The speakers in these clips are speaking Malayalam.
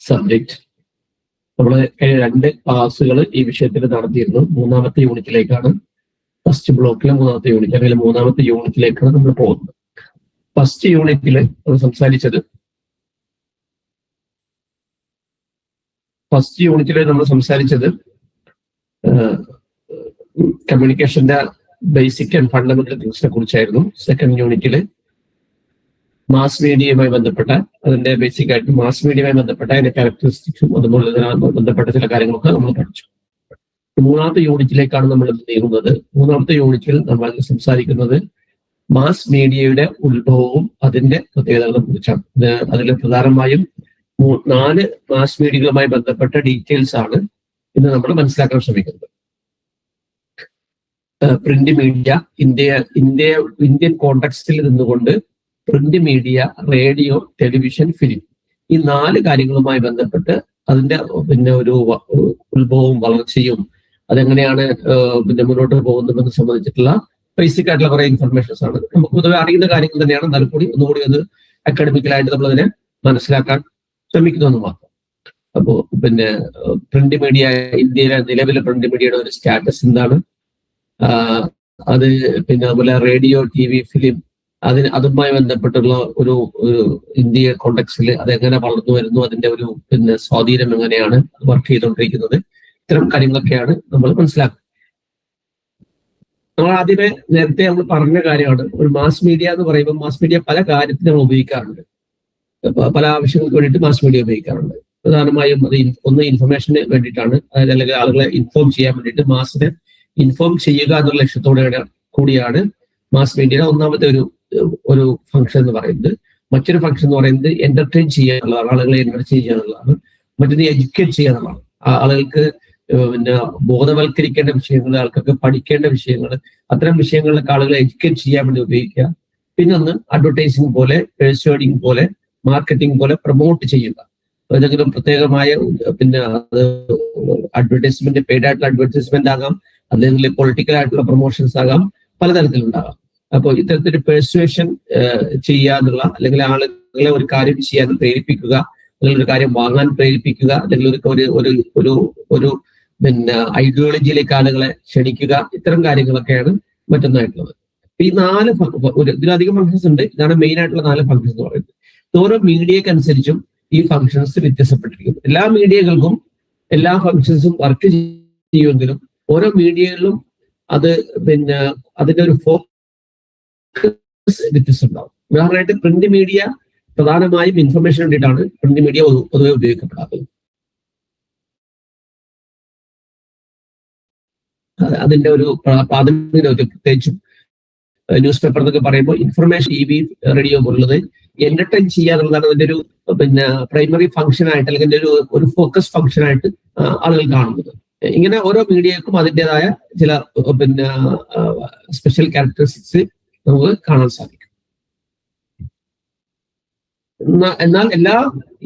സബ്ജക്റ്റ്. നമ്മൾ 2 ക്ലാസ്സുകൾ ഈ വിഷയത്തിൽ നടത്തിയിരുന്നു. 3ാമത്തെ യൂണിറ്റിലേക്കാണ്, ഫസ്റ്റ് ബ്ലോക്കിലെ 3ാമത്തെ യൂണിറ്റ് അല്ലെങ്കിൽ 3ാമത്തെ യൂണിറ്റിലേക്കാണ് നമ്മൾ പോകുന്നത്. ഫസ്റ്റ് യൂണിറ്റിൽ നമ്മൾ സംസാരിച്ചത് കമ്മ്യൂണിക്കേഷന്റെ ബേസിക് ആൻഡ് ഫണ്ടമെന്റൽ തിങ്സിനെ കുറിച്ചായിരുന്നു. സെക്കൻഡ് യൂണിറ്റിൽ മാസ് മീഡിയയുമായി ബന്ധപ്പെട്ട അതിന്റെ ബേസിക് ആയിട്ട് മാസ് മീഡിയയുമായി ബന്ധപ്പെട്ട അതിന്റെ ക്യാരക്ടറിസ്റ്റിക്സും അതുപോലെ ബന്ധപ്പെട്ട ചില കാര്യങ്ങളൊക്കെ നമ്മൾ പഠിച്ചു. 3ാമത്തെ യൂണിറ്റിലേക്കാണ് നമ്മൾ നീങ്ങുന്നത്. 3ാമത്തെ യൂണിറ്റിൽ നമ്മൾ സംസാരിക്കുന്നത് മാസ് മീഡിയയുടെ ഉത്ഭവവും അതിന്റെ പ്രത്യേകതകളെ കുറിച്ചാണ്. അതിൽ പ്രധാനമായും 4 മാസ് മീഡിയകളുമായി ബന്ധപ്പെട്ട ഡീറ്റെയിൽസ് ആണ് ഇന്ന് നമ്മൾ മനസ്സിലാക്കാൻ ശ്രമിക്കുന്നത്. പ്രിന്റ് മീഡിയ, ഇന്ത്യൻ കോണ്ടെക്സ്റ്റിൽ നിന്നുകൊണ്ട് print media, radio, television, film, ഈ 4 കാര്യങ്ങളുമായി ബന്ധപ്പെട്ട് അതിന്റെ ഒരു ഉത്ഭവവും വളർച്ചയും അതെങ്ങനെയാണ് മുന്നോട്ട് പോകുന്നതെന്ന് സംബന്ധിച്ചിട്ടുള്ള ബേസിക് ആയിട്ടുള്ള കുറെ ഇൻഫർമേഷൻസ് ആണ്. നമുക്ക് പൊതുവെ അറിയുന്ന കാര്യങ്ങൾ തന്നെയാണ്, എന്നാലും ഒന്നുകൂടി അത് അക്കാഡമിക്കലായിട്ട് നമ്മളതിനെ മനസ്സിലാക്കാൻ ശ്രമിക്കുന്നു മാത്രം. അപ്പോൾ പ്രിന്റ് മീഡിയ, ഇന്ത്യയിലെ നിലവിലെ പ്രിന്റ് മീഡിയയുടെ ഒരു സ്റ്റാറ്റസ് എന്താണ്, അത് അതുപോലെ റേഡിയോ, TV, ഫിലിം, അതുമായി ബന്ധപ്പെട്ടുള്ള ഒരു ഇന്ത്യ കോണ്ടെക്സ്റ്റിൽ അതെങ്ങനെ വളർന്നു വരുന്നു, അതിന്റെ ഒരു സ്വാധീനം എങ്ങനെയാണ് വർക്ക് ചെയ്തുകൊണ്ടിരിക്കുന്നത്, ഇത്തരം കാര്യങ്ങളൊക്കെയാണ് നമ്മൾ മനസ്സിലാക്കുന്നത്. നമ്മൾ ആദ്യമേ നേരത്തെ നമ്മൾ പറഞ്ഞ കാര്യമാണ്, ഒരു മാസ് മീഡിയ എന്ന് പറയുമ്പോൾ മാസ് മീഡിയ പല കാര്യത്തിന് നമ്മൾ ഉപയോഗിക്കാറുണ്ട്, പല ആവശ്യങ്ങൾക്ക് വേണ്ടിയിട്ട് മാസ് മീഡിയ ഉപയോഗിക്കാറുണ്ട്. പ്രധാനമായും അത് ഒന്ന് ഇൻഫർമേഷന് വേണ്ടിയിട്ടാണ്, അല്ലെങ്കിൽ ആളുകളെ ഇൻഫോം ചെയ്യാൻ വേണ്ടിയിട്ട്, മാസിനെ ഇൻഫോം ചെയ്യുക എന്നുള്ള ലക്ഷ്യത്തോടെ കൂടിയാണ് മാസ് മീഡിയയുടെ ഒന്നാമത്തെ ഒരു ഫംഗ്ഷൻ എന്ന് പറയുന്നത്. മറ്റൊരു ഫംഗ്ഷൻ എന്ന് പറയുന്നത് എന്റർടൈൻ ചെയ്യുക എന്നുള്ളതാണ്, ആളുകളെ എന്റർടൈൻ ചെയ്യുക എന്നുള്ളതാണ്. മറ്റൊന്ന് എഡ്യൂക്കേറ്റ് ചെയ്യുക എന്നുള്ളതാണ്, ആളുകൾക്ക് ബോധവൽക്കരിക്കേണ്ട വിഷയങ്ങൾ, ആൾക്കൊക്കെ പഠിക്കേണ്ട വിഷയങ്ങൾ, അത്തരം വിഷയങ്ങളിലൊക്കെ ആളുകളെ എഡ്യൂക്കേറ്റ് ചെയ്യാൻ വേണ്ടി ഉപയോഗിക്കുക. പിന്നെ ഒന്ന് അഡ്വർടൈസിങ് പോലെ, പെഴ്സ്വേഡിങ് പോലെ, മാർക്കറ്റിംഗ് പോലെ പ്രൊമോട്ട് ചെയ്യുക. ഏതെങ്കിലും പ്രത്യേകമായ അഡ്വർടൈസ്മെന്റ്, പെയ്ഡ് ആയിട്ടുള്ള അഡ്വർടൈസ്മെന്റ് ആകാം, അല്ലെങ്കിൽ പൊളിറ്റിക്കൽ ആയിട്ടുള്ള പ്രൊമോഷൻസ് ആകാം, പലതരത്തിലുണ്ടാകാം. അപ്പോൾ ഇത്തരത്തിൽ പെർസ്വേഷൻ ചെയ്യുക എന്നുള്ള, അല്ലെങ്കിൽ ആളുകളെ ഒരു കാര്യം ചെയ്യാൻ പ്രേരിപ്പിക്കുക, അല്ലെങ്കിൽ ഒരു കാര്യം വാങ്ങാൻ പ്രേരിപ്പിക്കുക, അല്ലെങ്കിൽ ഒരു ഐഡിയോളജിയിലേക്ക് ആളുകളെ ക്ഷണിക്കുക, ഇത്തരം കാര്യങ്ങളൊക്കെയാണ് മറ്റൊന്നായിട്ടുള്ളത്. ഈ 4 ഇതിലധികം ഫംഗ്ഷൻസ് ഉണ്ട്. ഇതാണ് മെയിൻ ആയിട്ടുള്ള 4 ഫംഗ്ഷൻസ് എന്ന് പറയുന്നത്. ഓരോ മീഡിയക്ക് അനുസരിച്ചും ഈ ഫംഗ്ഷൻസ് വ്യത്യാസപ്പെട്ടിരിക്കും. എല്ലാ മീഡിയകൾക്കും എല്ലാ ഫംഗ്ഷൻസും വർക്ക് ചെയ്യുമെങ്കിലും ഓരോ മീഡിയകളിലും അത് അതിന്റെ ഒരു ഫോക്കസ് വ്യത്യസ്തം ഉണ്ടാവും. ഉദാഹരണമായിട്ട് പ്രിന്റ് മീഡിയ പ്രധാനമായും ഇൻഫർമേഷൻ വേണ്ടിയിട്ടാണ് പ്രിന്റ് മീഡിയ പൊതുവെ ഉപയോഗിക്കപ്പെടാത്തത്. അതിന്റെ ഒരു പ്രാഥമിക പ്രത്യേകിച്ചും ന്യൂസ് പേപ്പർ എന്നൊക്കെ പറയുമ്പോൾ ഇൻഫർമേഷൻ, TV, റേഡിയോ പോലുള്ളത് എന്റർടൈൻ ചെയ്യാന്നുള്ളതാണ് അതിന്റെ ഒരു പ്രൈമറി ഫംഗ്ഷൻ ആയിട്ട്, അല്ലെങ്കിൽ ഒരു ഫോക്കസ് ഫംഗ്ഷൻ ആയിട്ട് ആളുകൾ കാണുന്നത്. ഇങ്ങനെ ഓരോ മീഡിയക്കും അതിൻ്റെതായ ചില സ്പെഷ്യൽ ക്യാരക്ടറിസ്റ്റിക്സ് നമുക്ക് കാണാൻ സാധിക്കും. എന്നാൽ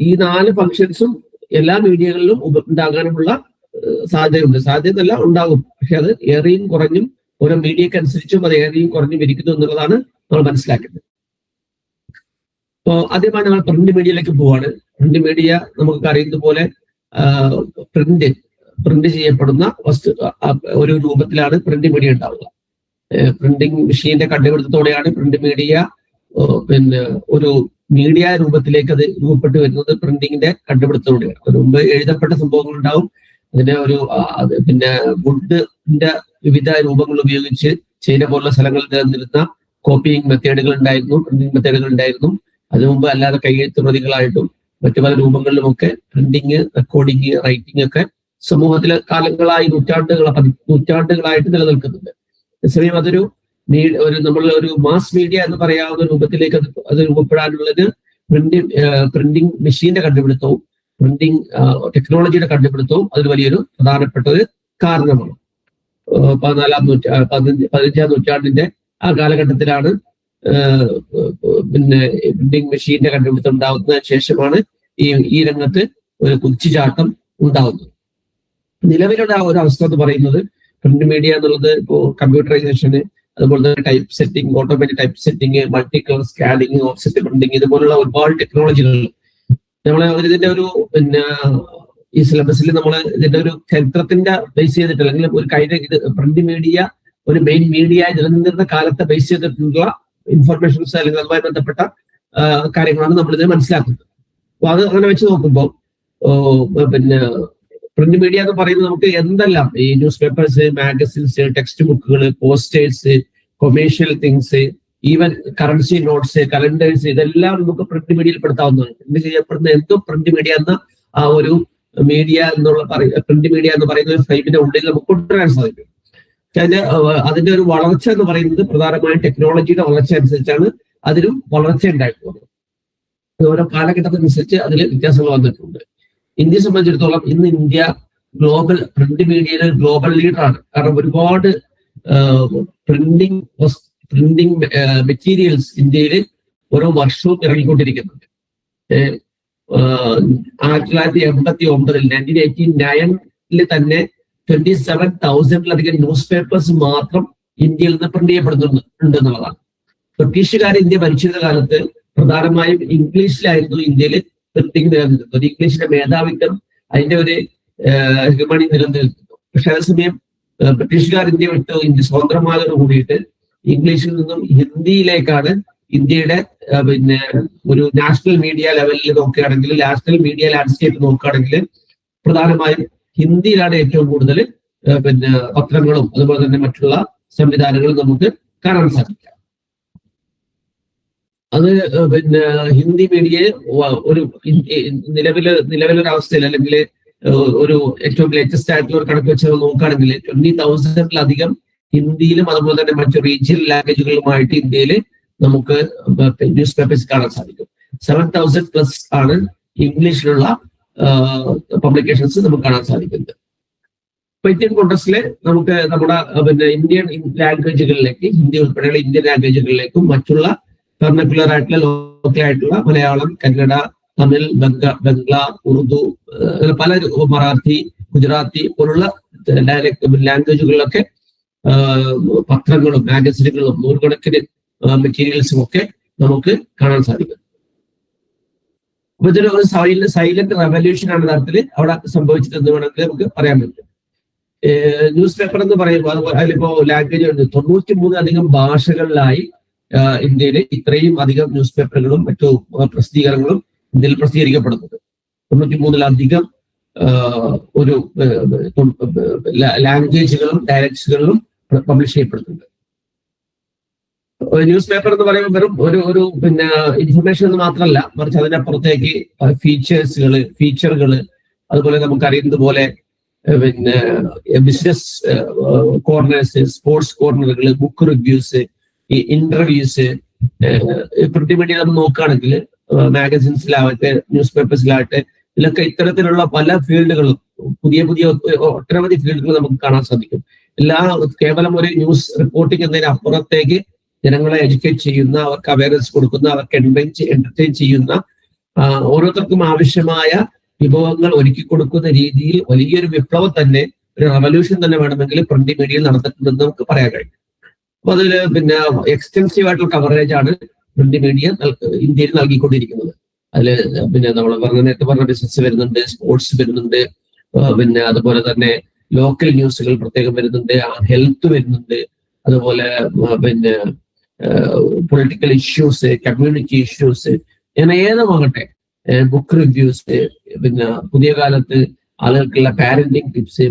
ഈ 4 ഫംഗ്ഷൻസും എല്ലാ മീഡിയകളിലും ഉണ്ടാകാനുള്ള സാധ്യതയുണ്ട്. സാധ്യതയല്ല, ഉണ്ടാകും. പക്ഷെ അത് ഏറെയും കുറഞ്ഞും ഓരോ മീഡിയക്ക് അനുസരിച്ചും അത് ഏറെയും കുറഞ്ഞും ഇരിക്കുന്നു എന്നുള്ളതാണ് നമ്മൾ മനസ്സിലാക്കുന്നത്. അപ്പോൾ ആദ്യമായി നമ്മൾ പ്രിന്റ് മീഡിയയിലേക്ക് പോവാണ്. പ്രിന്റ് മീഡിയ നമുക്ക് അറിയുന്നത് പോലെ പ്രിന്റ് ചെയ്യപ്പെടുന്ന ഒരു രൂപത്തിലാണ് പ്രിന്റ് മീഡിയ ഉണ്ടാവുക. പ്രിന്റിംഗ് മെഷീന്റെ കണ്ടുപിടുത്തത്തോടെയാണ് പ്രിന്റ് മീഡിയ ഒരു മീഡിയ രൂപത്തിലേക്ക് അത് രൂപപ്പെട്ടു വരുന്നത്. പ്രിന്റിങ്ങിന്റെ കണ്ടുപിടുത്തത്തോടെയാണ്. അതിന് മുമ്പ് എഴുതപ്പെട്ട സംഭവങ്ങൾ ഉണ്ടാവും. അതിന്റെ വുഡിന്റെ വിവിധ രൂപങ്ങൾ ഉപയോഗിച്ച് ചൈന പോലുള്ള സ്ഥലങ്ങളിൽ നിലനിന്നിരുന്ന കോപ്പിയിങ് മെത്തേഡുകൾ ഉണ്ടായിരുന്നു, പ്രിന്റിംഗ് മെത്തേഡുകൾ ഉണ്ടായിരുന്നു. അതിനു മുമ്പ് അല്ലാതെ കൈയെഴുത്ത് പ്രതികളായിട്ടും മറ്റു പല രൂപങ്ങളിലുമൊക്കെ പ്രിന്റിങ്, റെക്കോർഡിങ്, റൈറ്റിംഗ് ഒക്കെ സമൂഹത്തിലെ നൂറ്റാണ്ടുകളായിട്ട് നിലനിൽക്കുന്നുണ്ട്. അതേസമയം അതൊരു ഒരു മാസ് മീഡിയ എന്ന് പറയാവുന്ന രൂപത്തിലേക്ക് അത് രൂപപ്പെടാനുള്ളത് പ്രിന്റിംഗ് മെഷീന്റെ കണ്ടുപിടുത്തവും പ്രിന്റിംഗ് ടെക്നോളജിയുടെ കണ്ടുപിടുത്തവും അതിൽ വലിയൊരു പ്രധാനപ്പെട്ട ഒരു കാരണമാണ്. 15ാം നൂറ്റാണ്ടിന്റെ ആ കാലഘട്ടത്തിലാണ് പ്രിന്റിംഗ് മെഷീന്റെ കണ്ടുപിടുത്തം ഉണ്ടാകുന്നതിന് ശേഷമാണ് ഈ രംഗത്ത് ഒരു കുതിച്ചുചാട്ടം ഉണ്ടാകുന്നത്. നിലവിലുള്ള ഒരു അവസ്ഥ എന്ന് പറയുന്നത് പ്രിന്റ് മീഡിയ എന്നുള്ളത് ഇപ്പോൾ കമ്പ്യൂട്ടറൈസേഷന്, അതുപോലെ തന്നെ type setting, automatic type setting, multi colour scanning, offset printing, ഇതുപോലുള്ള ഒരുപാട് ടെക്നോളജികൾ നമ്മളെ ഇതിന്റെ ഒരു പിന്നെ ഈ സിലബസിൽ നമ്മൾ ഇതിന്റെ ഒരു ചരിത്രത്തിന്റെ ബേസ് ചെയ്തിട്ട് അല്ലെങ്കിൽ ഒരു കഴിഞ്ഞ ഇത് പ്രിന്റ് മീഡിയ ഒരു മെയിൻ മീഡിയ നിലനിന്നിരുന്ന കാലത്തെ ബേസ് ചെയ്തിട്ടുള്ള ഇൻഫർമേഷൻസ് അല്ലെങ്കിൽ അതുമായി ബന്ധപ്പെട്ട കാര്യങ്ങളാണ് നമ്മളിത് മനസ്സിലാക്കുന്നത്. അപ്പൊ അത് അങ്ങനെ വെച്ച് നോക്കുമ്പോൾ പിന്നെ പ്രിന്റ് മീഡിയ എന്ന് പറയുന്നത് നമുക്ക് എന്തെല്ലാം ഈ ന്യൂസ് പേപ്പേഴ്സ്, മാഗസിൻസ്, ടെക്സ്റ്റ് ബുക്കുകൾ, posters, commercial things, even currency notes, calendars, ഇതെല്ലാം നമുക്ക് പ്രിന്റ് മീഡിയയിൽ പെടുത്താവുന്നതാണ്. പ്രിന്റ് ചെയ്യപ്പെടുന്ന എന്തും പ്രിന്റ് മീഡിയ എന്ന ആ ഒരു മീഡിയ എന്നുള്ള പ്രിന്റ് മീഡിയ എന്ന് പറയുന്ന ഒരു ഫ്രെയിമിന്റെ ഉള്ളിൽ നമുക്ക് കൊണ്ടുവരാൻ സാധിക്കും. അതിന്റെ ഒരു വളർച്ച എന്ന് പറയുന്നത് പ്രധാനമായും ടെക്നോളജിയുടെ വളർച്ച അനുസരിച്ചാണ് അതിനും വളർച്ച ഉണ്ടായിട്ടുള്ളത്. ഓരോ കാലഘട്ടത്തിനനുസരിച്ച് അതിൽ വ്യത്യാസങ്ങൾ വന്നിട്ടുണ്ട്. ഇന്ത്യയെ സംബന്ധിച്ചിടത്തോളം ഇന്ന് ഇന്ത്യ ഗ്ലോബൽ പ്രിന്റ് മീഡിയയിലെ ഗ്ലോബൽ ലീഡറാണ്. കാരണം ഒരുപാട് പ്രിന്റിംഗ് മെറ്റീരിയൽസ് ഇന്ത്യയിൽ ഓരോ വർഷവും ഇറങ്ങിക്കൊണ്ടിരിക്കുന്നുണ്ട്. 1989 1989 തന്നെ 27,000-ലധികം ന്യൂസ് പേപ്പേഴ്സ് മാത്രം ഇന്ത്യയിൽ നിന്ന് പ്രിന്റ് ചെയ്യപ്പെടുന്നുണ്ട് എന്നുള്ളതാണ്. ബ്രിട്ടീഷുകാർ ഇന്ത്യ ഭരിച്ചിരുന്ന കാലത്ത് പ്രധാനമായും ഇംഗ്ലീഷിലായിരുന്നു ഇന്ത്യയിൽ പ്രിന്റിംഗ് നിലനിൽക്കുന്നത്. ഇംഗ്ലീഷിന്റെ മേധാവിത്വം അതിന്റെ ഒരു ഹെഗമണി നിലനിൽക്കുന്നു. പക്ഷെ അതേസമയം ബ്രിട്ടീഷുകാർ ഇന്ത്യ വിട്ട് ഇന്ത്യ സ്വതന്ത്രമായതോട് കൂടിയിട്ട് ഇംഗ്ലീഷിൽ നിന്നും ഹിന്ദിയിലേക്കാണ് ഇന്ത്യയുടെ പിന്നെ ഒരു നാഷണൽ മീഡിയ ലെവലിൽ നോക്കുകയാണെങ്കിൽ, നാഷണൽ മീഡിയ ലാൻഡ്സ്കേപ്പ് നോക്കുകയാണെങ്കിൽ പ്രധാനമായും ഹിന്ദിയിലാണ് ഏറ്റവും കൂടുതൽ പിന്നെ പത്രങ്ങളും അതുപോലെ തന്നെ മറ്റുള്ള സംവിധാനങ്ങളും നമുക്ക് കാണാൻ സാധിക്കാം. അത് പിന്നെ ഹിന്ദി മീഡിയയെ ഒരു നിലവിലൊരവസ്ഥയിൽ അല്ലെങ്കിൽ ഒരു ഏറ്റവും ലേറ്റസ്റ്റ് ആയിട്ടുള്ള ഒരു കണക്ക് വെച്ച് നോക്കുകയാണെങ്കിൽ 20,000-ലധികം ഹിന്ദിയിലും അതുപോലെ തന്നെ മറ്റു റീജിയണൽ ലാംഗ്വേജുകളുമായിട്ട് ഇന്ത്യയിൽ നമുക്ക് ന്യൂസ് പേപ്പേഴ്സ് കാണാൻ സാധിക്കും. 7,000+ ആണ് ഇംഗ്ലീഷിലുള്ള പബ്ലിക്കേഷൻസ് നമുക്ക് കാണാൻ സാധിക്കുന്നത്. ഇപ്പൊ ഇന്ത്യൻ കോൺഗ്രസില് നമുക്ക് നമ്മുടെ പിന്നെ ഇന്ത്യൻ ലാംഗ്വേജുകളിലേക്ക്, ഹിന്ദി ഉൾപ്പെടെയുള്ള ഇന്ത്യൻ ലാംഗ്വേജുകളിലേക്കും മറ്റുള്ള വെർണക്കുലർ ആയിട്ടുള്ള ലോക്കൽ ആയിട്ടുള്ള മലയാളം, കന്നഡ, തമിഴ്, ബംഗ്ല, ഉറുദു, പല മറാഠി, ഗുജറാത്തി പോലുള്ള ലാംഗ്വേജുകളിലൊക്കെ പത്രങ്ങളും മാഗസിനുകളും നൂറുകണക്കിന് മെറ്റീരിയൽസും ഒക്കെ നമുക്ക് കാണാൻ സാധിക്കും. അപ്പൊ ഇതൊരു സൈലന്റ് റെവല്യൂഷൻ ആണ് യഥാർത്ഥത്തിൽ അവിടെ സംഭവിച്ചത് എന്ന് വേണമെങ്കിൽ നമുക്ക് പറയാൻ പറ്റും. ന്യൂസ് പേപ്പർ എന്ന് പറയുമ്പോൾ അതിലിപ്പോ ലാംഗ്വേജ് 93 ഭാഷകളിലായി ഇന്ത്യയിൽ ഇത്രയും അധികം ന്യൂസ് പേപ്പറുകളും മറ്റു പ്രസിദ്ധീകരണങ്ങളും ഇന്ത്യയിൽ പ്രസിദ്ധീകരിക്കപ്പെടുന്നത്. 93 ഒരു ലാംഗ്വേജുകളും ഡയലക്ട്സുകളിലും പബ്ലിഷ് ചെയ്യപ്പെടുന്നുണ്ട്. ന്യൂസ് പേപ്പർ എന്ന് പറയുമ്പോൾ വെറും ഒരു പിന്നെ ഇൻഫർമേഷൻ എന്ന് മാത്രമല്ല, മറിച്ച് അതിനപ്പുറത്തേക്ക് ഫീച്ചറുകള് അതുപോലെ നമുക്കറിയുന്നത് പോലെ പിന്നെ ബിസിനസ് കോർണേഴ്സ്, സ്പോർട്സ് കോർണറുകൾ, ബുക്ക് റിവ്യൂസ്, ഈ ഇന്റർവ്യൂസ്, പ്രിന്റ് മീഡിയ നമ്മൾ നോക്കുകയാണെങ്കിൽ മാഗസിൻസിലാവട്ടെ ന്യൂസ് പേപ്പേഴ്സിലാവട്ടെ ഇതിലൊക്കെ ഇത്തരത്തിലുള്ള പല ഫീൽഡുകളും പുതിയ ഒട്ടനവധി ഫീൽഡുകൾ നമുക്ക് കാണാൻ സാധിക്കും. കേവലം ഒരു ന്യൂസ് റിപ്പോർട്ടിംഗ് എന്നതിന് അപ്പുറത്തേക്ക് ജനങ്ങളെ എഡ്യൂക്കേറ്റ് ചെയ്യുന്ന, അവർക്ക് അവയർനെസ് കൊടുക്കുന്ന, അവർക്ക് എന്റർടൈൻ ചെയ്യുന്ന, ഓരോരുത്തർക്കും ആവശ്യമായ വിഭവങ്ങൾ ഒരുക്കി കൊടുക്കുന്ന രീതിയിൽ വലിയൊരു വിപ്ലവം തന്നെ, ഒരു റവല്യൂഷൻ തന്നെ വേണമെങ്കിൽ പ്രിന്റ് മീഡിയയിൽ നടന്നിട്ടുണ്ടെന്ന് നമുക്ക് പറയാൻ കഴിയും. അപ്പൊ അതില് പിന്നെ എക്സ്റ്റെൻസീവ് ആയിട്ടുള്ള കവറേജ് ആണ് പ്രിന്റ് മീഡിയ ഇന്ത്യയിൽ നൽകിക്കൊണ്ടിരിക്കുന്നത്. അതില് പിന്നെ നമ്മൾ നേരത്തെ പറഞ്ഞ ബിസിനസ് വരുന്നുണ്ട്, സ്പോർട്സ് വരുന്നുണ്ട്, പിന്നെ അതുപോലെ തന്നെ ലോക്കൽ ന്യൂസുകൾ പ്രത്യേകം വരുന്നുണ്ട്, ഹെൽത്ത് വരുന്നുണ്ട്, അതുപോലെ പിന്നെ പൊളിറ്റിക്കൽ ഇഷ്യൂസ്, കമ്മ്യൂണിറ്റി ഇഷ്യൂസ്, അങ്ങനെ ഏതുമാകട്ടെ, ബുക്ക് റിവ്യൂസ്, പിന്നെ പുതിയ കാലത്ത് ആളുകൾക്കുള്ള പാരന്റിങ് ടിപ്സ്,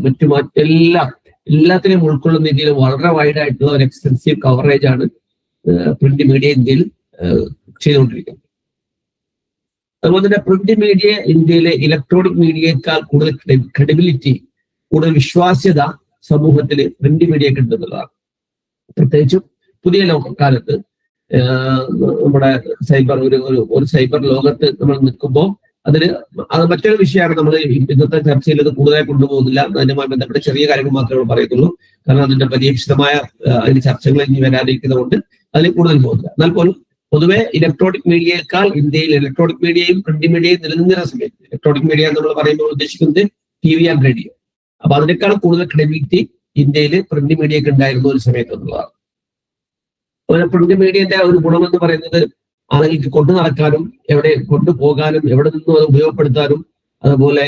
എല്ലാത്തിനെയും ഉൾക്കൊള്ളുന്ന രീതിയിൽ വളരെ വൈഡ് ആയിട്ടുള്ള ഒരു എക്സ്റ്റെൻസീവ് കവറേജ് ആണ് പ്രിന്റ് മീഡിയ ഇന്ത്യയിൽ ചെയ്തുകൊണ്ടിരിക്കുന്നത്. അതുപോലെ തന്നെ പ്രിന്റ് മീഡിയ ഇന്ത്യയിലെ ഇലക്ട്രോണിക് മീഡിയയേക്കാൾ കൂടുതൽ ക്രെഡിബിലിറ്റി, കൂടുതൽ വിശ്വാസ്യത സമൂഹത്തിൽ പ്രിന്റ് മീഡിയക്ക് ഉണ്ടെന്നുള്ളതാണ്. പ്രത്യേകിച്ചും പുതിയ കാലത്ത് നമ്മുടെ ഒരു സൈബർ ലോകത്ത് നമ്മൾ നിൽക്കുമ്പോൾ അത് മറ്റൊരു വിഷയമാണ്. നമ്മൾ ഇന്നത്തെ ചർച്ചയിൽ ഇത് കൂടുതലായി കൊണ്ടുപോകുന്നില്ല, അതിനുമായി ബന്ധപ്പെട്ട ചെറിയ കാര്യങ്ങൾ മാത്രമേ പറയത്തുള്ളൂ. കാരണം അതിന്റെ പരീക്ഷിതമായ അതിന് ചർച്ചകൾ ഇനി വരാതിരിക്കുന്നതുകൊണ്ട് അതിൽ കൂടുതൽ പോകുന്നില്ല. എന്നാൽ പോലും പൊതുവെ ഇലക്ട്രോണിക് മീഡിയയേക്കാൾ ഇന്ത്യയിൽ ഇലക്ട്രോണിക് മീഡിയയും പ്രിന്റ് മീഡിയയും നിലനിന്നിരുന്ന സമയത്ത്, ഇലക്ട്രോണിക് മീഡിയ നമ്മൾ പറയുമ്പോൾ ഉദ്ദേശിക്കുന്നത് TV ആൻഡ് റേഡിയോ, അപ്പൊ അതിനേക്കാൾ കൂടുതൽ ക്രെഡിബിലിറ്റി ഇന്ത്യയിൽ പ്രിന്റ് മീഡിയക്ക് ഉണ്ടായിരുന്ന ഒരു സമയത്ത് എന്നുള്ളതാണ്. പ്രിന്റ് മീഡിയന്റെ ഒരു ഗുണമെന്ന് പറയുന്നത് ആളുകൾക്ക് കൊണ്ടു നടക്കാനും എവിടെ കൊണ്ടുപോകാനും എവിടെ നിന്നും അത് ഉപയോഗപ്പെടുത്താനും അതുപോലെ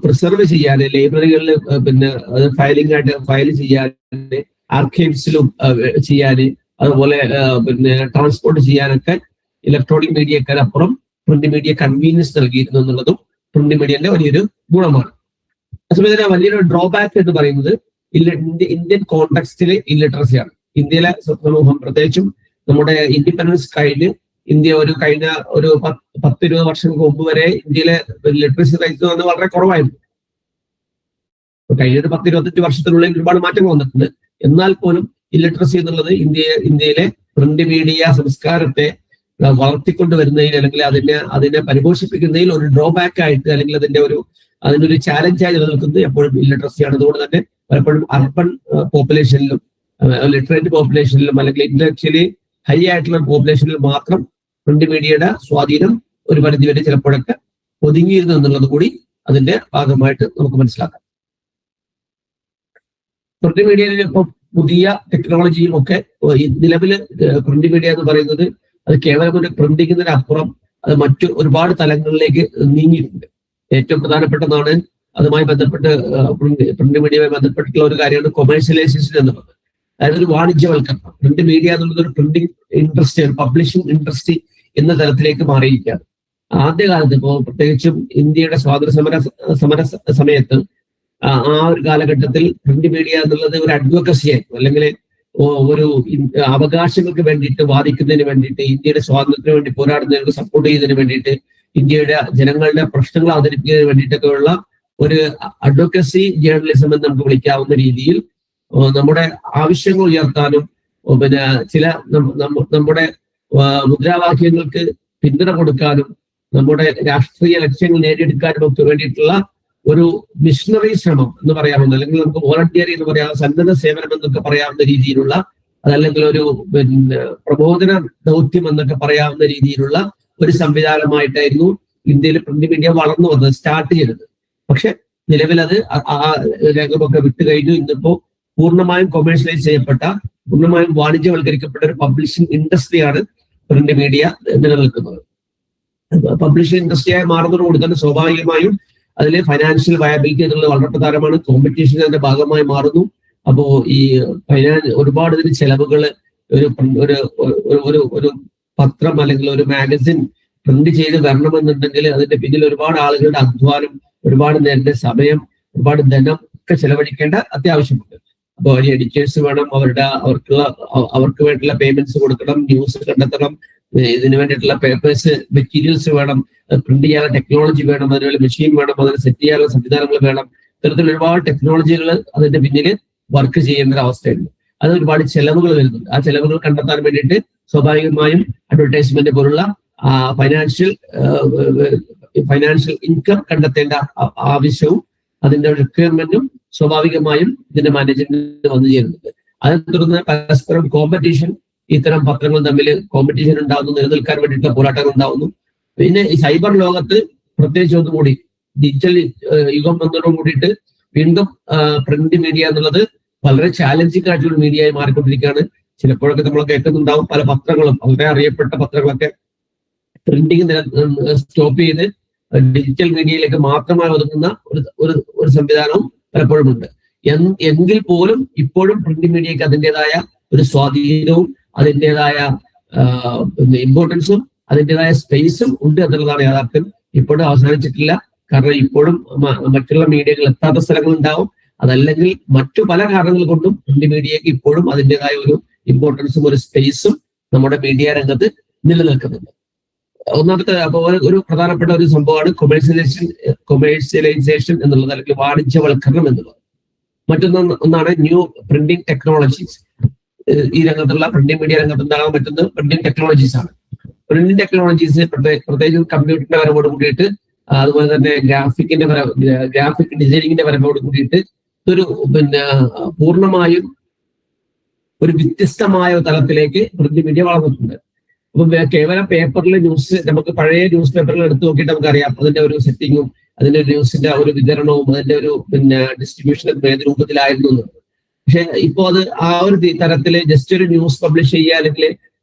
പ്രിസർവ് ചെയ്യാൻ ലൈബ്രറികളിൽ പിന്നെ അത് ഫയൽ ചെയ്യാൻ ആർക്കൈവ്സിലും ചെയ്യാൻ അതുപോലെ പിന്നെ ട്രാൻസ്പോർട്ട് ചെയ്യാനൊക്കെ ഇലക്ട്രോണിക് മീഡിയക്കപ്പുറം പ്രിന്റ് മീഡിയ കൺവീനിയൻസ് നൽകിയിരുന്നു എന്നുള്ളതും പ്രിന്റ് മീഡിയന്റെ വലിയൊരു ഗുണമാണ്. അതുപോലെ വലിയൊരു ഡ്രോബാക്ക് എന്ന് പറയുന്നത് ഇന്ത്യൻ കോണ്ടെക്സ്റ്റിലെ ഇല്ലിറ്ററസിയാണ്. ഇന്ത്യയിലെ സമൂഹം പ്രത്യേകിച്ചും നമ്മുടെ ഇൻഡിപെൻഡൻസ് കഴിഞ്ഞ് ഇന്ത്യ കഴിഞ്ഞ ഒരു 10-20 വർഷങ്ങൾക്ക് മുമ്പ് വരെ ഇന്ത്യയിലെ ലിറ്ററസി റേറ്റ് എന്ന് വളരെ കുറവായിരുന്നു. കഴിഞ്ഞ ഒരു 10-25 വർഷത്തിനുള്ളിൽ ഒരുപാട് മാറ്റങ്ങൾ വന്നിട്ടുണ്ട്. എന്നാൽ പോലും ഇല്ലിറ്ററസി എന്നുള്ളത് ഇന്ത്യയിലെ പ്രിന്റ് മീഡിയ സംസ്കാരത്തെ വളർത്തിക്കൊണ്ടുവരുന്നതിൽ അല്ലെങ്കിൽ അതിനെ പരിപോഷിപ്പിക്കുന്നതിൽ ഒരു ഡ്രോബാക്ക് ആയിട്ട് അല്ലെങ്കിൽ അതിന്റെ ഒരു ചാലഞ്ചായി നിലനിൽക്കുന്നത് എപ്പോഴും ഇല്ലിറ്ററസിയാണ്. അതുകൊണ്ട് തന്നെ പലപ്പോഴും അർബൻ പോപ്പുലേഷനിലും ലിറ്ററേറ്റ് പോപ്പുലേഷനിലും അല്ലെങ്കിൽ ഇന്റലക്ച്വലി ഹൈ ആയിട്ടുള്ള പോപ്പുലേഷനിൽ മാത്രം പ്രിന്റ് മീഡിയയുടെ സ്വാധീനം ഒരു പരിധിവരെ ചിലപ്പോഴൊക്കെ ഒതുങ്ങിയിരുന്നു എന്നുള്ളത് കൂടി അതിന്റെ ഭാഗമായിട്ട് നമുക്ക് മനസ്സിലാക്കാം. പ്രിന്റ് മീഡിയയിൽ ഇപ്പൊ പുതിയ ടെക്നോളജിയും ഒക്കെ നിലവിൽ പ്രിന്റ് മീഡിയ എന്ന് പറയുന്നത് അത് കേവലം ഒരു പ്രിന്റിങ്ങിനപ്പുറം അത് മറ്റു ഒരുപാട് തലങ്ങളിലേക്ക് നീങ്ങിയിട്ടുണ്ട്. ഏറ്റവും പ്രധാനപ്പെട്ടതാണ് അതുമായി ബന്ധപ്പെട്ട് പ്രിന്റ് മീഡിയയുമായി ബന്ധപ്പെട്ടിട്ടുള്ള ഒരു കാര്യമാണ് കൊമേഴ്സ്യലൈസേഷൻ എന്നുള്ളത്. അതായത് ഒരു വാണിജ്യവൽക്കരണം. പ്രിന്റ് മീഡിയ എന്നുള്ളത് ഒരു പ്രിന്റിംഗ് ഇൻഡസ്ട്രി, പബ്ലിഷിംഗ് ഇൻഡസ്ട്രി എന്ന തലത്തിലേക്ക് മാറിയിരിക്കുകയാണ്. ആദ്യകാലത്ത് ഇപ്പോൾ പ്രത്യേകിച്ചും ഇന്ത്യയുടെ സ്വാതന്ത്ര്യ സമര സമയത്ത് ആ ഒരു കാലഘട്ടത്തിൽ പ്രിന്റ് മീഡിയ എന്നുള്ളത് ഒരു അഡ്വക്കസി ആയിരുന്നു, അല്ലെങ്കിൽ ഒരു അവകാശങ്ങൾക്ക് വേണ്ടിയിട്ട് വാദിക്കുന്നതിന് വേണ്ടിയിട്ട്, ഇന്ത്യയുടെ സ്വാതന്ത്ര്യത്തിന് വേണ്ടി പോരാടുന്നതിന് സപ്പോർട്ട് ചെയ്യുന്നതിന് വേണ്ടിയിട്ട്, ഇന്ത്യയുടെ ജനങ്ങളുടെ പ്രശ്നങ്ങൾ അവതരിപ്പിക്കുന്നതിന് വേണ്ടിയിട്ടൊക്കെ ഉള്ള ഒരു അഡ്വക്കസി ജേർണലിസം എന്ന് നമുക്ക് വിളിക്കാവുന്ന രീതിയിൽ നമ്മുടെ ആവശ്യങ്ങൾ ഉയർത്താനും പിന്നെ ചില നമ്മുടെ മുദ്രാവാക്യങ്ങൾക്ക് പിന്തുണ കൊടുക്കാനും നമ്മുടെ രാഷ്ട്രീയ ലക്ഷ്യങ്ങൾ നേടിയെടുക്കാനും ഒക്കെ വേണ്ടിയിട്ടുള്ള ഒരു മിഷണറി ശ്രമം എന്ന് പറയാവുന്ന, അല്ലെങ്കിൽ നമുക്ക് വോളണ്ടിയറി എന്ന് പറയാം, സന്നദ്ധ സേവനം എന്നൊക്കെ പറയാവുന്ന രീതിയിലുള്ള, അതല്ലെങ്കിൽ ഒരു പിന്നെ പ്രബോധന ദൗത്യം എന്നൊക്കെ പറയാവുന്ന രീതിയിലുള്ള ഒരു സംവിധാനമായിട്ടായിരുന്നു ഇന്ത്യയിൽ പ്രിന്റ് മീഡിയ വളർന്നു വന്നത്, സ്റ്റാർട്ട് ചെയ്തത്. പക്ഷെ നിലവിൽ അത് ആ രംഗമൊക്കെ വിട്ടുകഴിഞ്ഞു. ഇന്നിപ്പോ പൂർണ്ണമായും കൊമേഴ്ഷ്യലൈസ് ചെയ്യപ്പെട്ട, പൂർണ്ണമായും വാണിജ്യവൽക്കരിക്കപ്പെട്ട ഒരു പബ്ലിഷിംഗ് ഇൻഡസ്ട്രിയാണ് പ്രിന്റ് മീഡിയ നിലനിൽക്കുന്നത്. പബ്ലിഷിംഗ് ഇൻഡസ്ട്രിയായി മാറുന്നതോടുകൂടി തന്നെ സ്വാഭാവികമായും അതിൽ ഫൈനാൻഷ്യൽ വയബിലിറ്റി എന്നുള്ളത് വളരെ പ്രധാനമാണ്. കോമ്പറ്റീഷൻ അതിന്റെ ഭാഗമായി മാറുന്നു. അപ്പോ ഈ ഒരുപാട് ഇതിന് ചെലവുകൾ, ഒരു പത്രം അല്ലെങ്കിൽ ഒരു മാഗസിൻ പ്രിന്റ് ചെയ്ത് വരണമെന്നുണ്ടെങ്കിൽ അതിന്റെ പിന്നിൽ ഒരുപാട് ആളുകളുടെ അധ്വാനം, ഒരുപാട് നേരത്തെ സമയം, ഒരുപാട് ധനം ഒക്കെ ചെലവഴിക്കേണ്ട അത്യാവശ്യമുണ്ട്. അപ്പോൾ അതിന് എഡിറ്റേഴ്സ് വേണം, അവർക്ക് വേണ്ടിയുള്ള പേയ്മെന്റ്സ് കൊടുക്കണം, ന്യൂസ് കണ്ടെത്തണം, ഇതിനു വേണ്ടിയിട്ടുള്ള പേപ്പേഴ്സ് മെറ്റീരിയൽസ് വേണം, പ്രിന്റ് ചെയ്യാനുള്ള ടെക്നോളജി വേണം, അതിനുള്ള മെഷീൻ വേണം, അതിന് സെറ്റ് ചെയ്യാനുള്ള സംവിധാനങ്ങൾ വേണം. ഇത്തരത്തിൽ ഒരുപാട് ടെക്നോളജികൾ അതിന്റെ പിന്നിൽ വർക്ക് ചെയ്യുന്ന ഒരു അവസ്ഥയുണ്ട്. അത് ഒരുപാട് ചെലവുകൾ വരുന്നുണ്ട്. ആ ചെലവുകൾ കണ്ടെത്താൻ വേണ്ടിയിട്ട് സ്വാഭാവികമായും അഡ്വർടൈസ്മെന്റ് പോലുള്ള ഫൈനാൻഷ്യൽ ഇൻകം കണ്ടെത്തേണ്ട ആവശ്യവും അതിന്റെ റിക്വയർമെന്റും സ്വാഭാവികമായും ഇതിന്റെ മാനേജ്മെന്റ് വന്നു ചേരുന്നുണ്ട്. അതിനെ തുടർന്ന് പരസ്പരം കോമ്പറ്റീഷൻ, ഇത്തരം പത്രങ്ങൾ തമ്മിൽ കോമ്പറ്റീഷൻ ഉണ്ടാകുന്നു, നിലനിൽക്കാൻ വേണ്ടിയിട്ടുള്ള പോരാട്ടങ്ങൾ ഉണ്ടാകുന്നു. പിന്നെ ഈ സൈബർ ലോകത്ത് പ്രത്യേകിച്ച് ഒന്നുകൂടി ഡിജിറ്റൽ യുഗം വന്നതോട് കൂടിയിട്ട് വീണ്ടും പ്രിന്റ് മീഡിയ എന്നുള്ളത് വളരെ ചാലഞ്ചിങ് ആയിട്ടുള്ള മീഡിയയായി മാറിക്കൊണ്ടിരിക്കുകയാണ്. ചിലപ്പോഴൊക്കെ നമ്മൾ കേൾക്കുന്നുണ്ടാവും പല പത്രങ്ങളും, വളരെ അറിയപ്പെട്ട പത്രങ്ങളൊക്കെ പ്രിന്റിങ് സ്റ്റോപ്പ് ചെയ്ത് ഡിജിറ്റൽ മീഡിയയിലേക്ക് മാത്രമായി ഒതുങ്ങുന്ന ഒരു സംവിധാനവും പലപ്പോഴും ഉണ്ട്. എങ്കിൽ പോലും ഇപ്പോഴും പ്രിന്റ് മീഡിയക്ക് അതിൻ്റെതായ ഒരു സ്വാധീനവും അതിൻ്റെതായ ഇമ്പോർട്ടൻസും അതിൻ്റെതായ സ്പേസും ഉണ്ട് എന്നുള്ളതാണ് യാഥാർത്ഥ്യം. ഇപ്പോഴും അവസാനിച്ചിട്ടില്ല. കാരണം ഇപ്പോഴും മറ്റുള്ള മീഡിയകൾ എത്താത്ത സ്ഥലങ്ങൾ ഉണ്ടാവും. അതല്ലെങ്കിൽ മറ്റു പല കാരണങ്ങൾ കൊണ്ടും പ്രിന്റ് മീഡിയക്ക് ഇപ്പോഴും അതിൻ്റെതായ ഒരു ഇമ്പോർട്ടൻസും ഒരു സ്പേസും നമ്മുടെ മീഡിയ രംഗത്ത് നിലനിൽക്കുന്നുണ്ട്. ഒന്നാമത്തെ അപ്പോൾ ഒരു പ്രധാനപ്പെട്ട ഒരു സംഭവമാണ് കൊമേഴ്സ്യലൈസേഷൻ എന്നുള്ളത്, അല്ലെങ്കിൽ വാണിജ്യവൽക്കരണം എന്നുള്ളത്. ഒന്നാണ് ന്യൂ പ്രിന്റിംഗ് ടെക്നോളജീസ്. ഈ രംഗത്തുള്ള പ്രിന്റിംഗ് മീഡിയ രംഗത്തുണ്ടാകാൻ പറ്റുന്ന പ്രിന്റിംഗ് ടെക്നോളജീസ് ആണ്. പ്രിന്റിംഗ് ടെക്നോളജീസ് പ്രത്യേകിച്ച് കമ്പ്യൂട്ടറിന്റെ വരവോട് കൂടിയിട്ട്, അതുപോലെ തന്നെ ഗ്രാഫിക് ഡിസൈനിങ്ങിന്റെ വരവോട് കൂടിയിട്ട് ഒരു പൂർണ്ണമായും ഒരു വ്യത്യസ്തമായ തലത്തിലേക്ക് പ്രിന്റ് മീഡിയ വളർന്നിട്ടുണ്ട്. അപ്പൊ കേവലം പേപ്പറിൽ ന്യൂസ്, നമുക്ക് പഴയ ന്യൂസ് പേപ്പറുകൾ എടുത്തു നോക്കിയിട്ട് നമുക്കറിയാം അതിന്റെ ഒരു സെറ്റിങ്ങും അതിന്റെ ന്യൂസിന്റെ ഒരു വിതരണവും അതിന്റെ ഒരു ഡിസ്ട്രിബ്യൂഷൻ ഏത് രൂപത്തിലായിരുന്നു. പക്ഷെ ഇപ്പോ അത് ആ ഒരു തരത്തില് ജസ്റ്റ് ഒരു ന്യൂസ് പബ്ലിഷ് ചെയ്യുക അല്ലെങ്കിൽ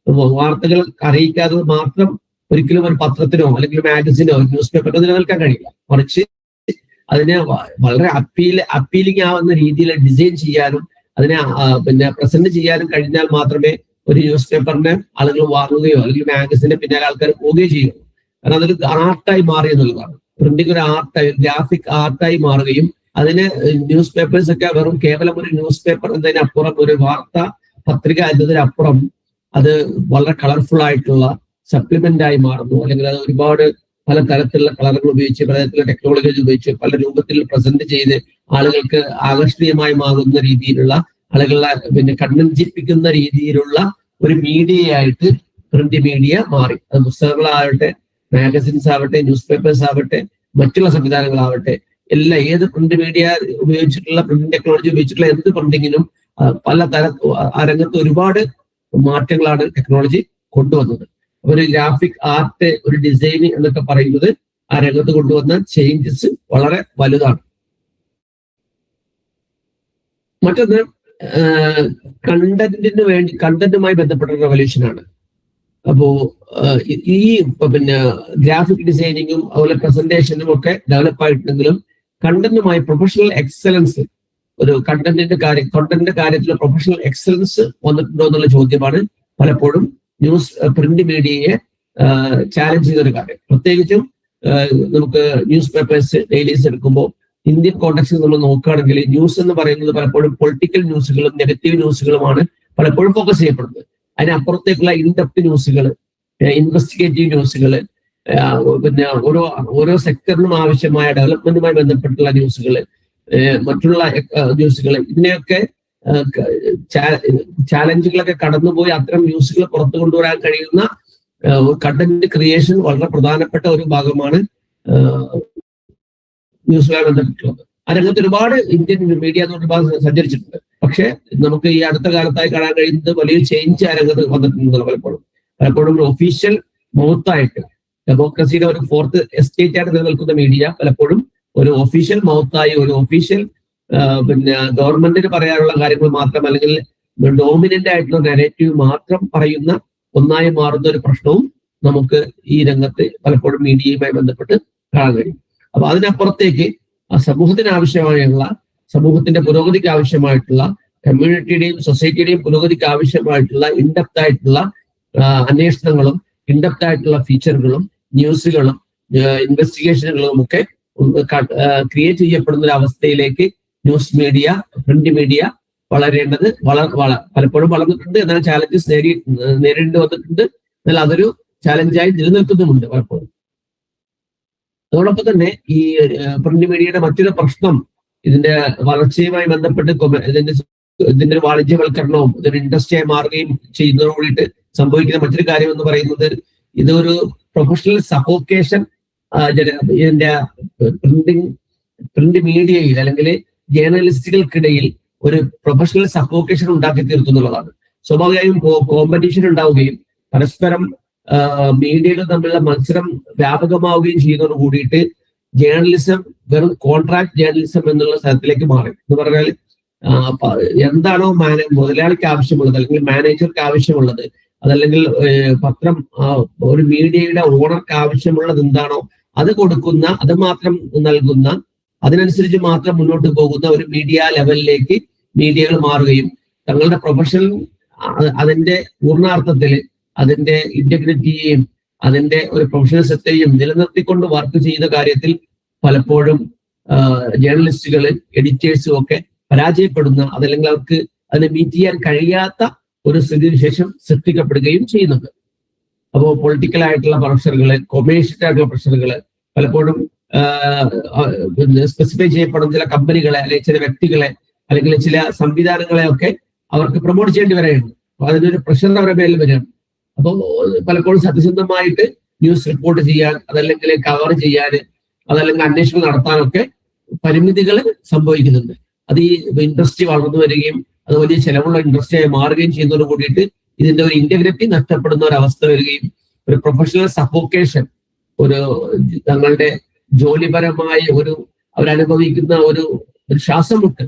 വാർത്തകൾ അറിയിക്കാത്തത് മാത്രം ഒരിക്കലും ഒരു പത്രത്തിനോ അല്ലെങ്കിൽ മാഗസിനോ ന്യൂസ് പേപ്പറിനോ നിലനിൽക്കാൻ കഴിയില്ല. മറിച്ച് അതിനെ വളരെ അപ്പീലിംഗ് ആവുന്ന രീതിയിൽ ഡിസൈൻ ചെയ്യാനും അതിനെ പിന്നെ പ്രസന്റ് ചെയ്യാനും കഴിഞ്ഞാൽ മാത്രമേ ഒരു ന്യൂസ് പേപ്പറിനെ ആളുകൾ വാങ്ങുകയോ അല്ലെങ്കിൽ മാഗസിന്റെ പിന്നാലെ ആൾക്കാർ പോവുകയോ ചെയ്യുള്ളൂ. കാരണം അതൊരു ആർട്ടായി മാറി എന്നുള്ളതാണ്. പ്രിന്റിംഗ് ഒരു ആർട്ടായി, ഗ്രാഫിക് ആർട്ടായി മാറുകയും അതിന് ന്യൂസ് പേപ്പേഴ്സ് ഒക്കെ വെറും കേവലം ഒരു ന്യൂസ് പേപ്പർ എന്നതിനപ്പുറം ഒരു വാർത്താ പത്രിക എന്നതിനപ്പുറം അത് വളരെ കളർഫുൾ ആയിട്ടുള്ള സപ്ലിമെന്റ് ആയി മാറുന്നു. അല്ലെങ്കിൽ അത് ഒരുപാട് പല തരത്തിലുള്ള കളറുകൾ ഉപയോഗിച്ച് പല തരത്തിലുള്ള ടെക്നോളജികൾ ഉപയോഗിച്ച് പല രൂപത്തിൽ പ്രസന്റ് ചെയ്ത് ആളുകൾക്ക് ആകർഷണീയമായി മാറുന്ന രീതിയിലുള്ള ആളുകളെ പിന്നെ കണ്ണഞ്ചിപ്പിക്കുന്ന രീതിയിലുള്ള ഒരു മീഡിയയായിട്ട് പ്രിന്റ് മീഡിയ മാറി. അത് പുസ്തകങ്ങളാവട്ടെ, മാഗസിൻസ് ആവട്ടെ, ന്യൂസ് പേപ്പേഴ്സ് ആവട്ടെ, മറ്റുള്ള സംവിധാനങ്ങളാവട്ടെ, എല്ലാം ഏത് പ്രിന്റ് മീഡിയ ഉപയോഗിച്ചിട്ടുള്ള പ്രിന്റ് ടെക്നോളജി ഉപയോഗിച്ചിട്ടുള്ള എന്ത് പ്രിന്റിങ്ങിനും പല ആ രംഗത്ത് ഒരുപാട് മാറ്റങ്ങളാണ് ടെക്നോളജി കൊണ്ടുവന്നത്. ഒരു ഗ്രാഫിക് ആർട്ട്, ഒരു ഡിസൈൻ എന്നൊക്കെ പറയുന്നത് ആ രംഗത്ത് കൊണ്ടുവന്ന ചേഞ്ചസ് വളരെ വലുതാണ്. മറ്റൊന്ന് കണ്ടന്റുമായി ബന്ധപ്പെട്ട റെവല്യൂഷനാണ്. അപ്പോ ഈ പിന്നെ ഗ്രാഫിക് ഡിസൈനിങ്ങും അതുപോലെ പ്രസന്റേഷനും ഒക്കെ ഡെവലപ്പ് ആയിട്ടുണ്ടെങ്കിലും കണ്ടന്റുമായി പ്രൊഫഷണൽ എക്സലൻസ്, ഒരു കണ്ടന്റിന്റെ കാര്യത്തിൽ പ്രൊഫഷണൽ എക്സലൻസ് വന്നിട്ടുണ്ടോ എന്നുള്ള ചോദ്യമാണ് പലപ്പോഴും പ്രിന്റ് മീഡിയയെ ചാലഞ്ച് ചെയ്തൊരു കാര്യം. പ്രത്യേകിച്ചും നമുക്ക് ന്യൂസ് പേപ്പേഴ്സ് ഡെയിലീസ് എടുക്കുമ്പോൾ ഇന്ത്യൻ കോണ്ടക്സ്റ്റിൽ നമ്മൾ നോക്കുകയാണെങ്കിൽ ന്യൂസ് എന്ന് പറയുന്നത് പലപ്പോഴും പൊളിറ്റിക്കൽ ന്യൂസുകളും നെഗറ്റീവ് ന്യൂസുകളുമാണ് പലപ്പോഴും ഫോക്കസ് ചെയ്യപ്പെടുന്നത്. അതിനപ്പുറത്തേക്കുള്ള ഇൻഡെപ്ത് ന്യൂസുകൾ, ഇൻവെസ്റ്റിഗേറ്റീവ് ന്യൂസുകൾ, പിന്നെ ഓരോ സെക്ടറിനും ആവശ്യമായ ഡെവലപ്മെന്റുമായി ബന്ധപ്പെട്ടുള്ള ന്യൂസുകൾ, മറ്റുള്ള ന്യൂസുകൾ, ഇതിനെയൊക്കെ ചാലഞ്ചുകളൊക്കെ കടന്നുപോയി അത്തരം ന്യൂസുകൾ പുറത്തു കൊണ്ടുവരാൻ കഴിയുന്ന കണ്ടന്റ് ക്രിയേഷൻ വളരെ പ്രധാനപ്പെട്ട ഒരു ഭാഗമാണ് ന്യൂസുമായി ബന്ധപ്പെട്ടുള്ളത്. ആ രംഗത്ത് ഒരുപാട് ഇന്ത്യൻ മീഡിയ ഒരുപാട് സഞ്ചരിച്ചിട്ടുണ്ട്. പക്ഷെ നമുക്ക് ഈ അടുത്ത കാലത്തായി കാണാൻ കഴിയുന്നത് വലിയ ചേഞ്ച് ആ രംഗത്ത് വന്നിട്ടുണ്ട്. പലപ്പോഴും ഒരു ഒഫീഷ്യൽ മൗത്തായിട്ട്, ഡെമോക്രസിയുടെ ഒരു ഫോർത്ത് എസ്റ്റേറ്റ് ആയിട്ട് നിലനിൽക്കുന്ന മീഡിയ പലപ്പോഴും ഒരു ഒഫീഷ്യൽ മൗത്തായി, ഒരു ഒഫീഷ്യൽ പിന്നെ ഗവൺമെന്റിന് പറയാനുള്ള കാര്യങ്ങൾ മാത്രം അല്ലെങ്കിൽ ഡോമിനന്റ് ആയിട്ടുള്ള നെഗറ്റീവ് മാത്രം പറയുന്ന ഒന്നായി മാറുന്ന ഒരു പ്രശ്നവും നമുക്ക് ഈ രംഗത്ത് പലപ്പോഴും മീഡിയയുമായി ബന്ധപ്പെട്ട് കാണാൻ കഴിയും. അപ്പൊ അതിനപ്പുറത്തേക്ക് സമൂഹത്തിന് ആവശ്യമായുള്ള, സമൂഹത്തിന്റെ പുരോഗതിക്ക് ആവശ്യമായിട്ടുള്ള, കമ്മ്യൂണിറ്റിയുടെയും സൊസൈറ്റിയുടെയും പുരോഗതിക്ക് ആവശ്യമായിട്ടുള്ള ഇൻഡെപ്ത് ആയിട്ടുള്ള അന്വേഷണങ്ങളും ഇൻഡെപ്ത് ആയിട്ടുള്ള ഫീച്ചറുകളും ന്യൂസുകളും ഇൻവെസ്റ്റിഗേഷനുകളും ഒക്കെ ക്രിയേറ്റ് ചെയ്യപ്പെടുന്ന ഒരു അവസ്ഥയിലേക്ക് ന്യൂസ് മീഡിയ, പ്രിന്റ് മീഡിയ വളരേണ്ടത് പലപ്പോഴും വളർന്നിട്ടുണ്ട്. എന്നാൽ ചാലഞ്ചസ് നേരിടേണ്ടി വന്നിട്ടുണ്ട്. എന്നാൽ അതൊരു ചാലഞ്ചായി നിലനിൽക്കുന്നുമുണ്ട് പലപ്പോഴും. അതോടൊപ്പം തന്നെ ഈ പ്രിന്റ് മീഡിയയുടെ മറ്റൊരു പ്രശ്നം ഇതിന്റെ വളർച്ചയുമായി ബന്ധപ്പെട്ട് ഇതിന്റെ ഒരു വാണിജ്യവൽക്കരണവും ഇതൊരു ഇൻഡസ്ട്രിയായി മാറുകയും ചെയ്യുന്നതോട് കൂടിയിട്ട് സംഭവിക്കുന്ന മറ്റൊരു കാര്യം എന്ന് പറയുന്നത് ഇതൊരു പ്രൊഫഷണൽ സഫോക്കേഷൻ ഇതിന്റെ പ്രിന്റ് മീഡിയയിൽ അല്ലെങ്കിൽ ജേർണലിസ്റ്റുകൾക്കിടയിൽ ഒരു പ്രൊഫഷണൽ സഫോക്കേഷൻ ഉണ്ടാക്കി തീർത്തുന്നുള്ളതാണ്. സ്വാഭാവികമായും കോമ്പറ്റീഷൻ ഉണ്ടാവുകയും പരസ്പരം മീഡിയകൾ തമ്മിലുള്ള മത്സരം വ്യാപകമാവുകയും ചെയ്യുന്നതോട് കൂടിയിട്ട് ജേർണലിസം വെറും കോൺട്രാക്ട് ജേർണലിസം എന്നുള്ള സ്ഥലത്തിലേക്ക് മാറി. എന്ന് പറഞ്ഞാൽ എന്താണോ മുതലാളിക്ക് ആവശ്യമുള്ളത് അല്ലെങ്കിൽ മാനേജർക്ക് ആവശ്യമുള്ളത്, അതല്ലെങ്കിൽ പത്രം ഒരു മീഡിയയുടെ ഓണർക്ക് ആവശ്യമുള്ളത് എന്താണോ അത് കൊടുക്കുന്ന, അത് മാത്രം നൽകുന്ന, അതിനനുസരിച്ച് മാത്രം മുന്നോട്ട് പോകുന്ന ഒരു മീഡിയ ലെവലിലേക്ക് മീഡിയകൾ മാറുകയും തങ്ങളുടെ പ്രൊഫഷണൽ അതിന്റെ പൂർണ്ണാർത്ഥത്തിൽ അതിന്റെ ഇന്റഗ്രിറ്റിയെയും അതിന്റെ ഒരു പ്രൊഫഷണലിസത്തെയും നിലനിർത്തിക്കൊണ്ട് വർക്ക് ചെയ്യുന്ന കാര്യത്തിൽ പലപ്പോഴും ജേർണലിസ്റ്റുകൾ, എഡിറ്റേഴ്സും ഒക്കെ പരാജയപ്പെടുന്ന, അതല്ലെങ്കിൽ അവർക്ക് അതിനെ മീറ്റ് ചെയ്യാൻ കഴിയാത്ത ഒരു സ്ഥിതിവിശേഷം സൃഷ്ടിക്കപ്പെടുകയും ചെയ്യുന്നുണ്ട്. അപ്പോൾ പൊളിറ്റിക്കൽ ആയിട്ടുള്ള പ്രഷറുകൾ, കൊമേഴ്ഷ്യൽ ആയിട്ടുള്ള പ്രഷറുകൾ, പലപ്പോഴും സ്പെസിഫൈ ചെയ്യപ്പെടുന്ന ചില കമ്പനികളെ അല്ലെങ്കിൽ ചില വ്യക്തികളെ അല്ലെങ്കിൽ ചില സംവിധാനങ്ങളെ ഒക്കെ അവർക്ക് പ്രൊമോട്ട് ചെയ്യേണ്ടി വരെയുണ്ട്. അപ്പൊ അതിനൊരു പ്രഷർ അവരുടെ പേരിൽ വരികയാണ്. അപ്പോൾ പലപ്പോഴും സത്യസന്ധമായിട്ട് ന്യൂസ് റിപ്പോർട്ട് ചെയ്യാൻ, അതല്ലെങ്കിൽ കവർ ചെയ്യാൻ, അതല്ലെങ്കിൽ അന്വേഷണം നടത്താനൊക്കെ പരിമിതികൾ സംഭവിക്കുന്നുണ്ട്. അത് ഈ ഇൻഡസ്ട്രി വളർന്നു വരികയും അത് വലിയ ചെലവുള്ള ഇൻഡസ്ട്രിയായി മാറുകയും ചെയ്യുന്നതോട് കൂടിയിട്ട് ഇതിന്റെ ഒരു ഇന്റഗ്രിറ്റി നഷ്ടപ്പെടുന്ന ഒരു അവസ്ഥ വരികയും ഒരു പ്രൊഫഷണൽ സഫോക്കേഷൻ, ഒരു തങ്ങളുടെ ജോലിപരമായ അവരനുഭവിക്കുന്ന ഒരു ശ്വാസം മുട്ട്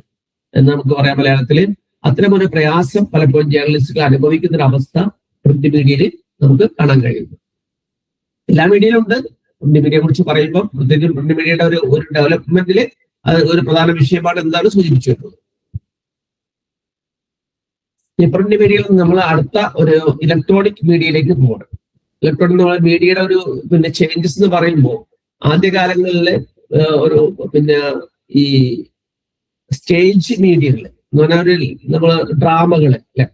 എന്ന് നമുക്ക് പറയാം മലയാളത്തിൽ. അത്തരമൊരു പ്രയാസം പലപ്പോഴും ജേർണലിസ്റ്റുകൾ അനുഭവിക്കുന്ന ഒരു അവസ്ഥ പ്രിന്റ് മീഡിയയിൽ നമുക്ക് കാണാൻ കഴിയുന്നത്. എല്ലാ മീഡിയയിലും ഉണ്ട്. പ്രിന്റ് മീഡിയയെ കുറിച്ച് പറയുമ്പോൾ പ്രത്യേകിച്ച് പ്രിന്റ് മീഡിയയുടെ ഒരു ഡെവലപ്മെന്റിൽ അത് ഒരു പ്രധാന വിഷയമാണ് എന്താണ് സൂചിപ്പിച്ചു വരുന്നത്. ഈ പ്രിന്റ് മീഡിയയിൽ നമ്മൾ അടുത്ത ഒരു ഇലക്ട്രോണിക് മീഡിയയിലേക്ക് പോകണം. ഇലക്ട്രോണിക് മീഡിയയുടെ ഒരു ചേഞ്ചസ് എന്ന് പറയുമ്പോൾ ആദ്യകാലങ്ങളിൽ ഒരു ഈ സ്റ്റേജ് മീഡിയകൾ എന്ന് പറഞ്ഞാൽ നമ്മൾ ഡ്രാമകൾ അല്ലെ,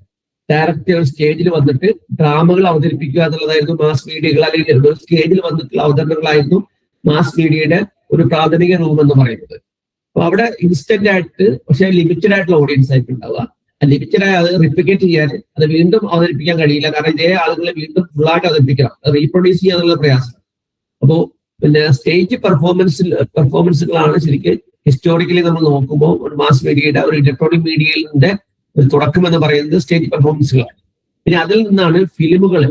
ഡയറക്റ്റ് സ്റ്റേജിൽ വന്നിട്ട് ഡ്രാമകൾ അവതരിപ്പിക്കുക എന്നുള്ളതായിരുന്നു മാസ് മീഡിയകൾ, അല്ലെങ്കിൽ സ്റ്റേജിൽ വന്നിട്ടുള്ള അവതരണങ്ങളായിരുന്നു മാസ് മീഡിയയുടെ ഒരു പ്രാഥമിക രൂപം എന്ന് പറയുന്നത്. അപ്പൊ അവിടെ ഇൻസ്റ്റന്റ് ആയിട്ട് പക്ഷെ ലിമിറ്റഡ് ആയിട്ടുള്ള ഓഡിയൻസ് ആയിട്ട് ഉണ്ടാവുക. ലിമിറ്റഡ് ആയി അത് റിപ്ലിക്കേറ്റ് ചെയ്യാൻ, അത് വീണ്ടും അവതരിപ്പിക്കാൻ കഴിയില്ല. കാരണം ഇതേ ആളുകളെ വീണ്ടും ഫുള്ളായിട്ട് അവതരിപ്പിക്കണം, റീപ്രൊഡ്യൂസ് ചെയ്യുക എന്നുള്ള പ്രയാസം. അപ്പോ സ്റ്റേജ് പെർഫോമൻസുകളാണ് ശരിക്കും ഹിസ്റ്റോറിക്കലി നമ്മൾ നോക്കുമ്പോൾ ഒരു മാസ് മീഡിയയുടെ ഒരു ഇലക്ട്രോണിക് മീഡിയയുടെ ഒരു തുടക്കം എന്ന് പറയുന്നത് സ്റ്റേജ് പെർഫോമൻസുകളാണ്. പിന്നെ അതിൽ നിന്നാണ് ഫിലിമുകൾ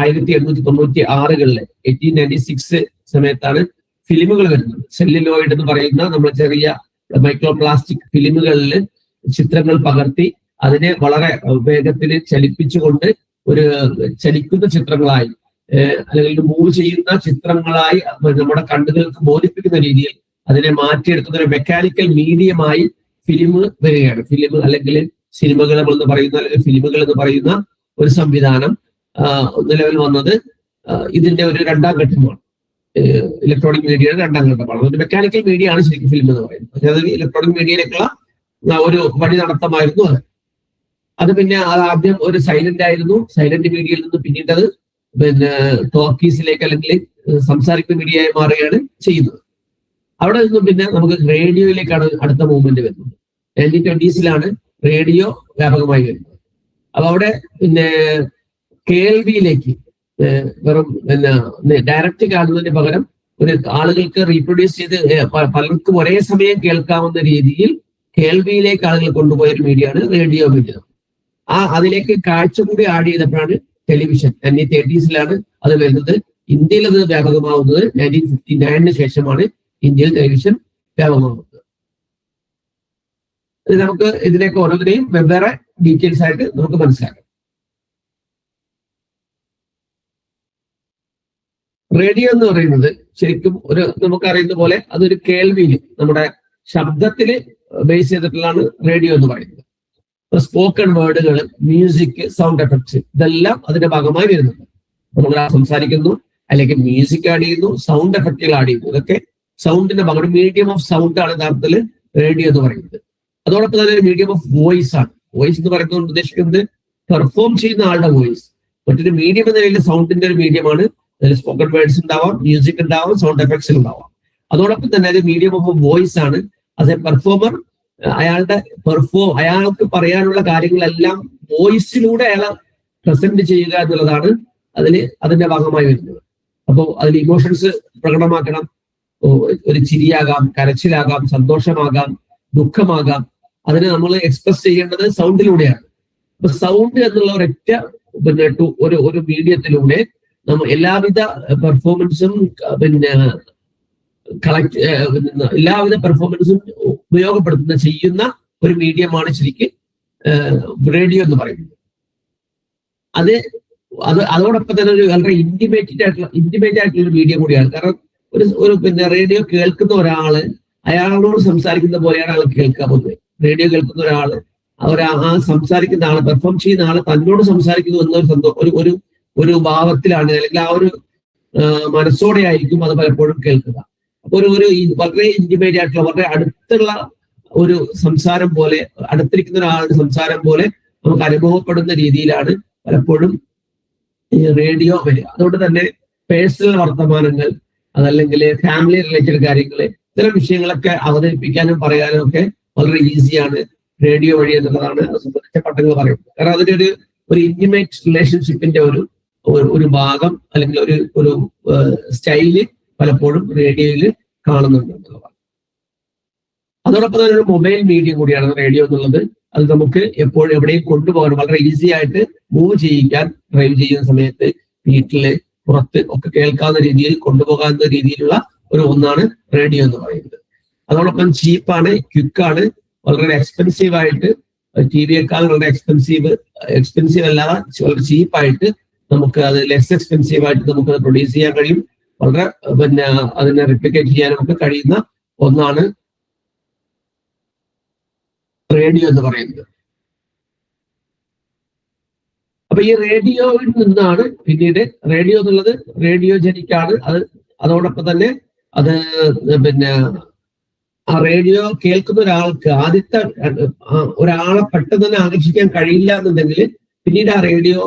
1896 1896 സമയത്താണ് ഫിലിമുകൾ വരുന്നത്. സെല്ലുലോയിഡ് എന്ന് പറയുന്ന നമ്മൾ ചെറിയ മൈക്രോപ്ലാസ്റ്റിക് ഫിലിമുകളിൽ ചിത്രങ്ങൾ പകർത്തി അതിനെ വളരെ വേഗത്തിൽ ചലിപ്പിച്ചുകൊണ്ട് ഒരു ചലിക്കുന്ന ചിത്രങ്ങളായി അല്ലെങ്കിൽ മൂവ് ചെയ്യുന്ന ചിത്രങ്ങളായി നമ്മുടെ കണ്ണുകൾക്ക് ബോധിപ്പിക്കുന്ന രീതിയിൽ അതിനെ മാറ്റിയെടുക്കുന്ന ഒരു മെക്കാനിക്കൽ മീഡിയമായി ഫിലിം വരികയാണ്. ഫിലിം അല്ലെങ്കിൽ സിനിമകൾ എന്ന് പറയുന്ന അല്ലെങ്കിൽ ഫിലിമുകൾ എന്ന് പറയുന്ന ഒരു സംവിധാനം നിലവിൽ വന്നത് ഇതിന്റെ ഒരു രണ്ടാം ഘട്ടമാണ്. ഇലക്ട്രോണിക് മീഡിയയുടെ രണ്ടാം ഘട്ടമാണ്. ഒരു മെക്കാനിക്കൽ മീഡിയ ആണ് ശരിക്കും ഫിലിം എന്ന് പറയുന്നത്. അതായത് ഇലക്ട്രോണിക് മീഡിയയിലേക്കുള്ള ഒരു വഴി നടത്തമായിരുന്നു അത്. പിന്നെ അത് ആദ്യം ഒരു സൈലന്റ് ആയിരുന്നു. സൈലന്റ് മീഡിയയിൽ നിന്ന് പിന്നീട് അത് ടോക്കീസിലേക്ക് അല്ലെങ്കിൽ സംസാരിക്കുന്ന മീഡിയയായി മാറുകയാണ് ചെയ്യുന്നത്. അവിടെ നിന്നും പിന്നെ നമുക്ക് റേഡിയോയിലേക്കാണ് അടുത്ത മൂവ്മെന്റ് വരുന്നത്. 1920s റേഡിയോ വ്യാപകമായി വരുന്നത്. അപ്പൊ അവിടെ കേൾവിയിലേക്ക് വെറും ഡയറക്റ്റ് കാണുന്നതിന് പകരം ഒരു ആളുകൾക്ക് റീപ്രൊഡ്യൂസ് ചെയ്ത് പലർക്കും ഒരേ സമയം കേൾക്കാവുന്ന രീതിയിൽ കേൾവിയിലേക്ക് ആളുകൾ കൊണ്ടുപോയ ഒരു മീഡിയയാണ് റേഡിയോ മീഡിയ. അതിലേക്ക് കാഴ്ച കൂടി ആഡ് ചെയ്തപ്പോഴാണ് ടെലിവിഷൻ. 1930s അത് വരുന്നത്. ഇന്ത്യയിൽ അത് വ്യാപകമാവുന്നത് 1959 ശേഷമാണ് ഇന്ത്യയിൽ ടെലിവിഷൻ വ്യാപകമാവുന്നത്. നമുക്ക് ഇതിലേക്ക് ഓരോന്നിനെയും വെവ്വേറെ ഡീറ്റെയിൽസ് ആയിട്ട് നമുക്ക് മനസ്സിലാക്കാം. റേഡിയോ എന്ന് പറയുന്നത് ശരിക്കും നമുക്കറിയുന്ന പോലെ അതൊരു കേൾവിയിൽ നമ്മുടെ ശബ്ദത്തിൽ ബേസ് ചെയ്തിട്ടുള്ളതാണ് റേഡിയോ എന്ന് പറയുന്നത്. സ്പോക്കൺ വേർഡുകൾ, മ്യൂസിക്, സൗണ്ട് എഫക്ട്സ് ഇതെല്ലാം അതിന്റെ ഭാഗമായി വരുന്നുണ്ട്. നമ്മൾ സംസാരിക്കുന്നു, അല്ലെങ്കിൽ മ്യൂസിക് ആഡ് ചെയ്യുന്നു, സൗണ്ട് എഫക്റ്റുകൾ ആഡ് ചെയ്യുന്നു. ഇതൊക്കെ സൗണ്ടിന്റെ ഭാഗം, മീഡിയം ഓഫ് സൗണ്ട് ആണ് യഥാർത്ഥത്തിൽ റേഡിയോ എന്ന് പറയുന്നത്. അതോടൊപ്പം തന്നെ ഒരു മീഡിയം ഓഫ് വോയിസ് ആണ്. വോയിസ് എന്ന് പറയുന്നത് ഉദ്ദേശിക്കുന്നത് പെർഫോം ചെയ്യുന്ന ആളുടെ വോയിസ്. മറ്റൊരു മീഡിയം എന്ന നിലയിൽ സൗണ്ടിന്റെ ഒരു മീഡിയമാണ്. അതിൽ സ്പോക്കൺ വേർഡ്സ് ഉണ്ടാവാം, മ്യൂസിക് ഉണ്ടാവാം, സൗണ്ട് എഫക്ട്സ് ഉണ്ടാവാം. അതോടൊപ്പം തന്നെ അത് മീഡിയം ഓഫ് വോയിസ് ആണ്. ആസ് എ പെർഫോമർ അയാൾക്ക് പറയാനുള്ള കാര്യങ്ങളെല്ലാം വോയിസിലൂടെ അയാളെ പ്രസന്റ് ചെയ്യുക എന്നുള്ളതാണ് അതിന്റെ ഭാഗമായി വരുന്നത്. അപ്പോൾ അതിൽ ഇമോഷൻസ് പ്രകടമാക്കണം. ഒരു ചിരിയാകാം, കരച്ചിലാകാം, സന്തോഷമാകാം, ദുഃഖമാകാം. അതിനെ നമ്മൾ എക്സ്പ്രസ് ചെയ്യേണ്ടത് സൗണ്ടിലൂടെയാണ്. അപ്പൊ സൗണ്ട് എന്നുള്ള ഒരൊറ്റ ഒരു മീഡിയത്തിലൂടെ നമ്മൾ എല്ലാവിധ പെർഫോമൻസും എല്ലാവിധ പെർഫോമൻസും ചെയ്യുന്ന ഒരു മീഡിയമാണ് ശരിക്ക് റേഡിയോ എന്ന് പറയുന്നത്. അതോടൊപ്പം തന്നെ ഒരു വളരെ ഇന്റിമേറ്റ് ആയിട്ടുള്ള ഒരു മീഡിയം കൂടിയാണ്. കാരണം ഒരു റേഡിയോ കേൾക്കുന്ന ഒരാള് അയാളോട് സംസാരിക്കുന്ന പോലെയാണ് അയാൾ കേൾക്കാൻ പോകുന്നത്. റേഡിയോ കേൾക്കുന്ന ഒരാള് ആ സംസാരിക്കുന്ന ആള്, പെർഫോം ചെയ്യുന്ന ആള് തന്നോട് സംസാരിക്കുന്നു എന്നൊരു ഒരു ഭാവത്തിലാണ്, അല്ലെങ്കിൽ ആ ഒരു മനസ്സോടെ ആയിരിക്കും അത് പലപ്പോഴും കേൾക്കുക. അപ്പൊ ഒരു വളരെ ഇന്റിമേറ്റ് ആയിട്ടുള്ള, വളരെ അടുത്തുള്ള ഒരു സംസാരം പോലെ, അടുത്തിരിക്കുന്ന ഒരാളുടെ സംസാരം പോലെ നമുക്ക് അനുഭവപ്പെടുന്ന രീതിയിലാണ് പലപ്പോഴും റേഡിയോ വരിക. അതുകൊണ്ട് തന്നെ പേഴ്സണൽ വർത്തമാനങ്ങൾ, അതല്ലെങ്കിൽ ഫാമിലി റിലേറ്റഡ് കാര്യങ്ങൾ, ഇത്തരം വിഷയങ്ങളൊക്കെ അവതരിപ്പിക്കാനും പറയാനും ഒക്കെ വളരെ ഈസിയാണ് റേഡിയോ വഴി എന്നുള്ളതാണ് അത് സംബന്ധിച്ച പഠനങ്ങൾ പറയുന്നത്. കാരണം അതിന്റെ ഒരു ഇന്റിമേറ്റ് റിലേഷൻഷിപ്പിന്റെ ഒരു ഭാഗം അല്ലെങ്കിൽ ഒരു സ്റ്റൈല് പലപ്പോഴും റേഡിയോയിൽ കാണുന്നുണ്ട് എന്നുള്ളതാണ്. അതോടൊപ്പം തന്നെ ഒരു മൊബൈൽ മീഡിയം കൂടിയാണ് റേഡിയോ എന്നുള്ളത്. അത് നമുക്ക് എപ്പോഴും എവിടെയും കൊണ്ടുപോകാൻ വളരെ ഈസി ആയിട്ട് മൂവ് ചെയ്യിക്കാൻ, ഡ്രൈവ് ചെയ്യുന്ന സമയത്ത് വീട്ടില് പുറത്ത് ഒക്കെ കേൾക്കാവുന്ന രീതിയിൽ കൊണ്ടുപോകാവുന്ന രീതിയിലുള്ള ഒന്നാണ് റേഡിയോ എന്ന് പറയുന്നത്. അതോടൊപ്പം ചീപ്പാണ്, ക്വിക്കാണ്, വളരെ എക്സ്പെൻസീവ് ആയിട്ട് ടിവിയേക്കാൾ വളരെ എക്സ്പെൻസീവ് അല്ലാതെ വളരെ ചീപ്പായിട്ട് നമുക്ക് അത് ലെസ് എക്സ്പെൻസീവ് ആയിട്ട് നമുക്ക് അത് പ്രൊഡ്യൂസ് ചെയ്യാൻ കഴിയും. വളരെ അതിനെ റെപ്ലിക്കേറ്റ് ചെയ്യാനൊക്കെ കഴിയുന്ന ഒന്നാണ് റേഡിയോ എന്ന് പറയുന്നത്. അപ്പൊ ഈ റേഡിയോയിൽ നിന്നാണ് പിന്നീട് റേഡിയോ എന്നുള്ളത് റേഡിയോജനിക്കാണ്. അതോടൊപ്പം തന്നെ അത് ആ റേഡിയോ കേൾക്കുന്ന ഒരാൾക്ക് ആദ്യത്തെ ഒരാളെ പെട്ടെന്ന് തന്നെ ആകർഷിക്കാൻ കഴിയില്ല എന്നുണ്ടെങ്കിൽ പിന്നീട് ആ റേഡിയോ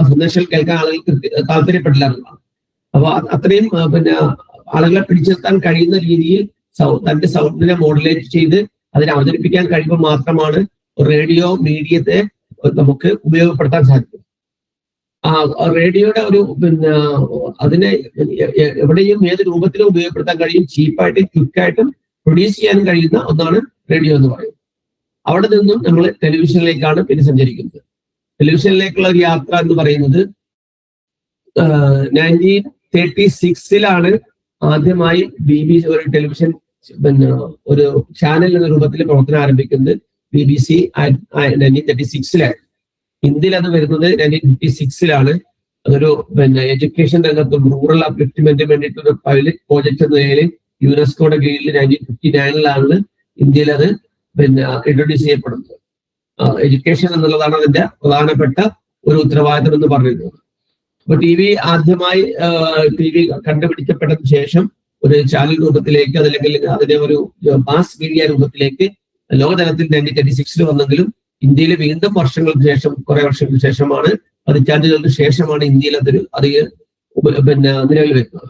സന്ദേശം കേൾക്കാൻ ആളുകൾക്ക് താല്പര്യപ്പെടില്ല എന്നുള്ളതാണ്. അപ്പൊ അത്രയും ആളുകളെ പിടിച്ചെടുത്താൻ കഴിയുന്ന രീതിയിൽ തന്റെ സൗണ്ടിനെ മോഡുലേറ്റ് ചെയ്ത് അതിനെ അവതരിപ്പിക്കാൻ കഴിയുമ്പോൾ മാത്രമാണ് റേഡിയോ മീഡിയത്തെ നമുക്ക് ഉപയോഗപ്പെടുത്താൻ സാധിക്കും. ആ റേഡിയോയുടെ ഒരു അതിനെ എവിടെയും ഏത് രൂപത്തിലും ഉപയോഗപ്പെടുത്താൻ കഴിയും. ചീപ്പായിട്ടും ക്വിക്കായിട്ടും പ്രൊഡ്യൂസ് ചെയ്യാൻ കഴിയുന്ന ഒന്നാണ് റേഡിയോ എന്ന് പറയുന്നത്. അവിടെ നിന്നും നമ്മൾ ടെലിവിഷനിലേക്കാണ് പിന്നെ സഞ്ചരിക്കുന്നത്. ടെലിവിഷനിലേക്കുള്ള ഒരു യാത്ര എന്ന് പറയുന്നത് 1936 ആദ്യമായി BBC ഒരു ടെലിവിഷൻ ഒരു ചാനൽ എന്ന രൂപത്തിൽ പ്രവർത്തനം ആരംഭിക്കുന്നത്. BBC 1936 ഇന്ത്യയിൽ അത് വരുന്നത് 1956 അതൊരു എഡ്യൂക്കേഷൻ രംഗത്തും റൂറൽ അപ്ലിഫ്റ്റ്മെന്റിന് വേണ്ടിയിട്ടൊരു പൈലറ്റ് പ്രോജക്ട് എന്ന നിലയിൽ യുനെസ്കോയുടെ കീഴിൽ 1959 ഇന്ത്യയിൽ അത് ഇൻട്രൊഡ്യൂസ് ചെയ്യപ്പെടുന്നത്. എഡ്യൂക്കേഷൻ എന്നുള്ളതാണ് അതിന്റെ പ്രധാനപ്പെട്ട ഒരു ഉത്തരവാദിത്തം എന്ന് പറയുന്നത്. അപ്പൊ ആദ്യമായി TV കണ്ടുപിടിക്കപ്പെട്ടതിന് ശേഷം ഒരു ചാനൽ രൂപത്തിലേക്ക് അതല്ലെങ്കിൽ അതിനെ ഒരു മാസ് മീഡിയ രൂപത്തിലേക്ക് ലോകതലത്തിൽ 1936 വന്നെങ്കിലും ഇന്ത്യയിൽ വീണ്ടും കുറെ വർഷങ്ങൾക്ക് ശേഷമാണ്, പതിറ്റാണ്ടുകൾക്ക് ശേഷമാണ് ഇന്ത്യയിൽ അത് നിലവിൽ വരുന്നത്.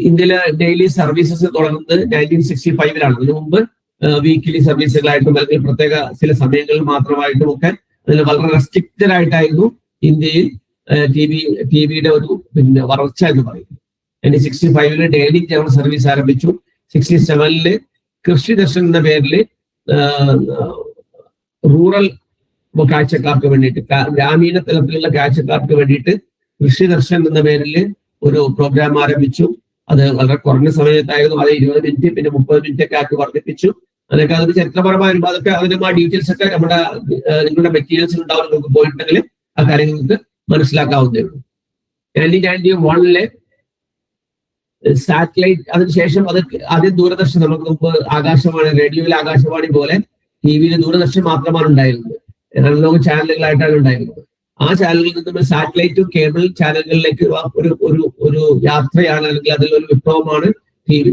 ഇന്ത്യയിലെ ഡെയിലി സർവീസസ് തുടങ്ങുന്നത് 1965 അതിനു മുമ്പ് വീക്കിലി സർവീസുകളായിട്ടും അല്ലെങ്കിൽ പ്രത്യേക ചില സമയങ്ങളിൽ മാത്രമായിട്ടും ഒക്കെ അതിൽ വളരെ റെസ്ട്രിക്റ്റഡ് ആയിട്ടായിരുന്നു ഇന്ത്യയിൽ ടിവിയുടെ ഒരു വളർച്ച എന്ന് പറയുന്നത്. 1965 ഡെയിലി ജനറൽ സർവീസ് ആരംഭിച്ചു. 67 കൃഷി ദർശൻ എന്ന പേരിൽ റൂറൽ കാഴ്ചക്കാർക്ക് വേണ്ടിയിട്ട്, ഗ്രാമീണ തലത്തിലുള്ള കാഴ്ചക്കാർക്ക് വേണ്ടിയിട്ട് കൃഷി ദർശൻ എന്ന പേരിൽ ഒരു പ്രോഗ്രാം ആരംഭിച്ചു. അത് വളരെ കുറഞ്ഞ സമയത്തായിരുന്നു. അത് 20 മിനിറ്റ് പിന്നെ 30 മിനിറ്റ് ഒക്കെ ആക്കി വർദ്ധിപ്പിച്ചു. അതിനൊക്കെ അതിന് ചരിത്രപരമായ അതൊക്കെ അതിന്റെ ഡീറ്റെയിൽസ് ഒക്കെ നിങ്ങളുടെ മെറ്റീരിയൽസ് ഉണ്ടാവും. നിങ്ങൾക്ക് പോയിട്ടുണ്ടെങ്കിൽ ആ കാര്യങ്ങൾക്ക് മനസ്സിലാക്കാവുന്നേ ഉള്ളൂ. 1991 സാറ്റലൈറ്റ്, അതിനുശേഷം അത് ആദ്യം ദൂരദർശൻ, നമുക്ക് മുമ്പ് ആകാശവാണി, റേഡിയോയിൽ ആകാശവാണി പോലെ ടിവിയിൽ ദൂരദർശൻ മാത്രമാണ് ഉണ്ടായിരുന്നത്. അനലോഗ് ചാനലുകളായിട്ടാണ് ഉണ്ടായിരുന്നത്. ആ ചാനലുകളിൽ നിന്നും സാറ്റലൈറ്റും കേബിൾ ചാനലുകളിലേക്ക് ഒരു യാത്രയാണ്, അല്ലെങ്കിൽ അതിലൊരു വിപ്ലവമാണ്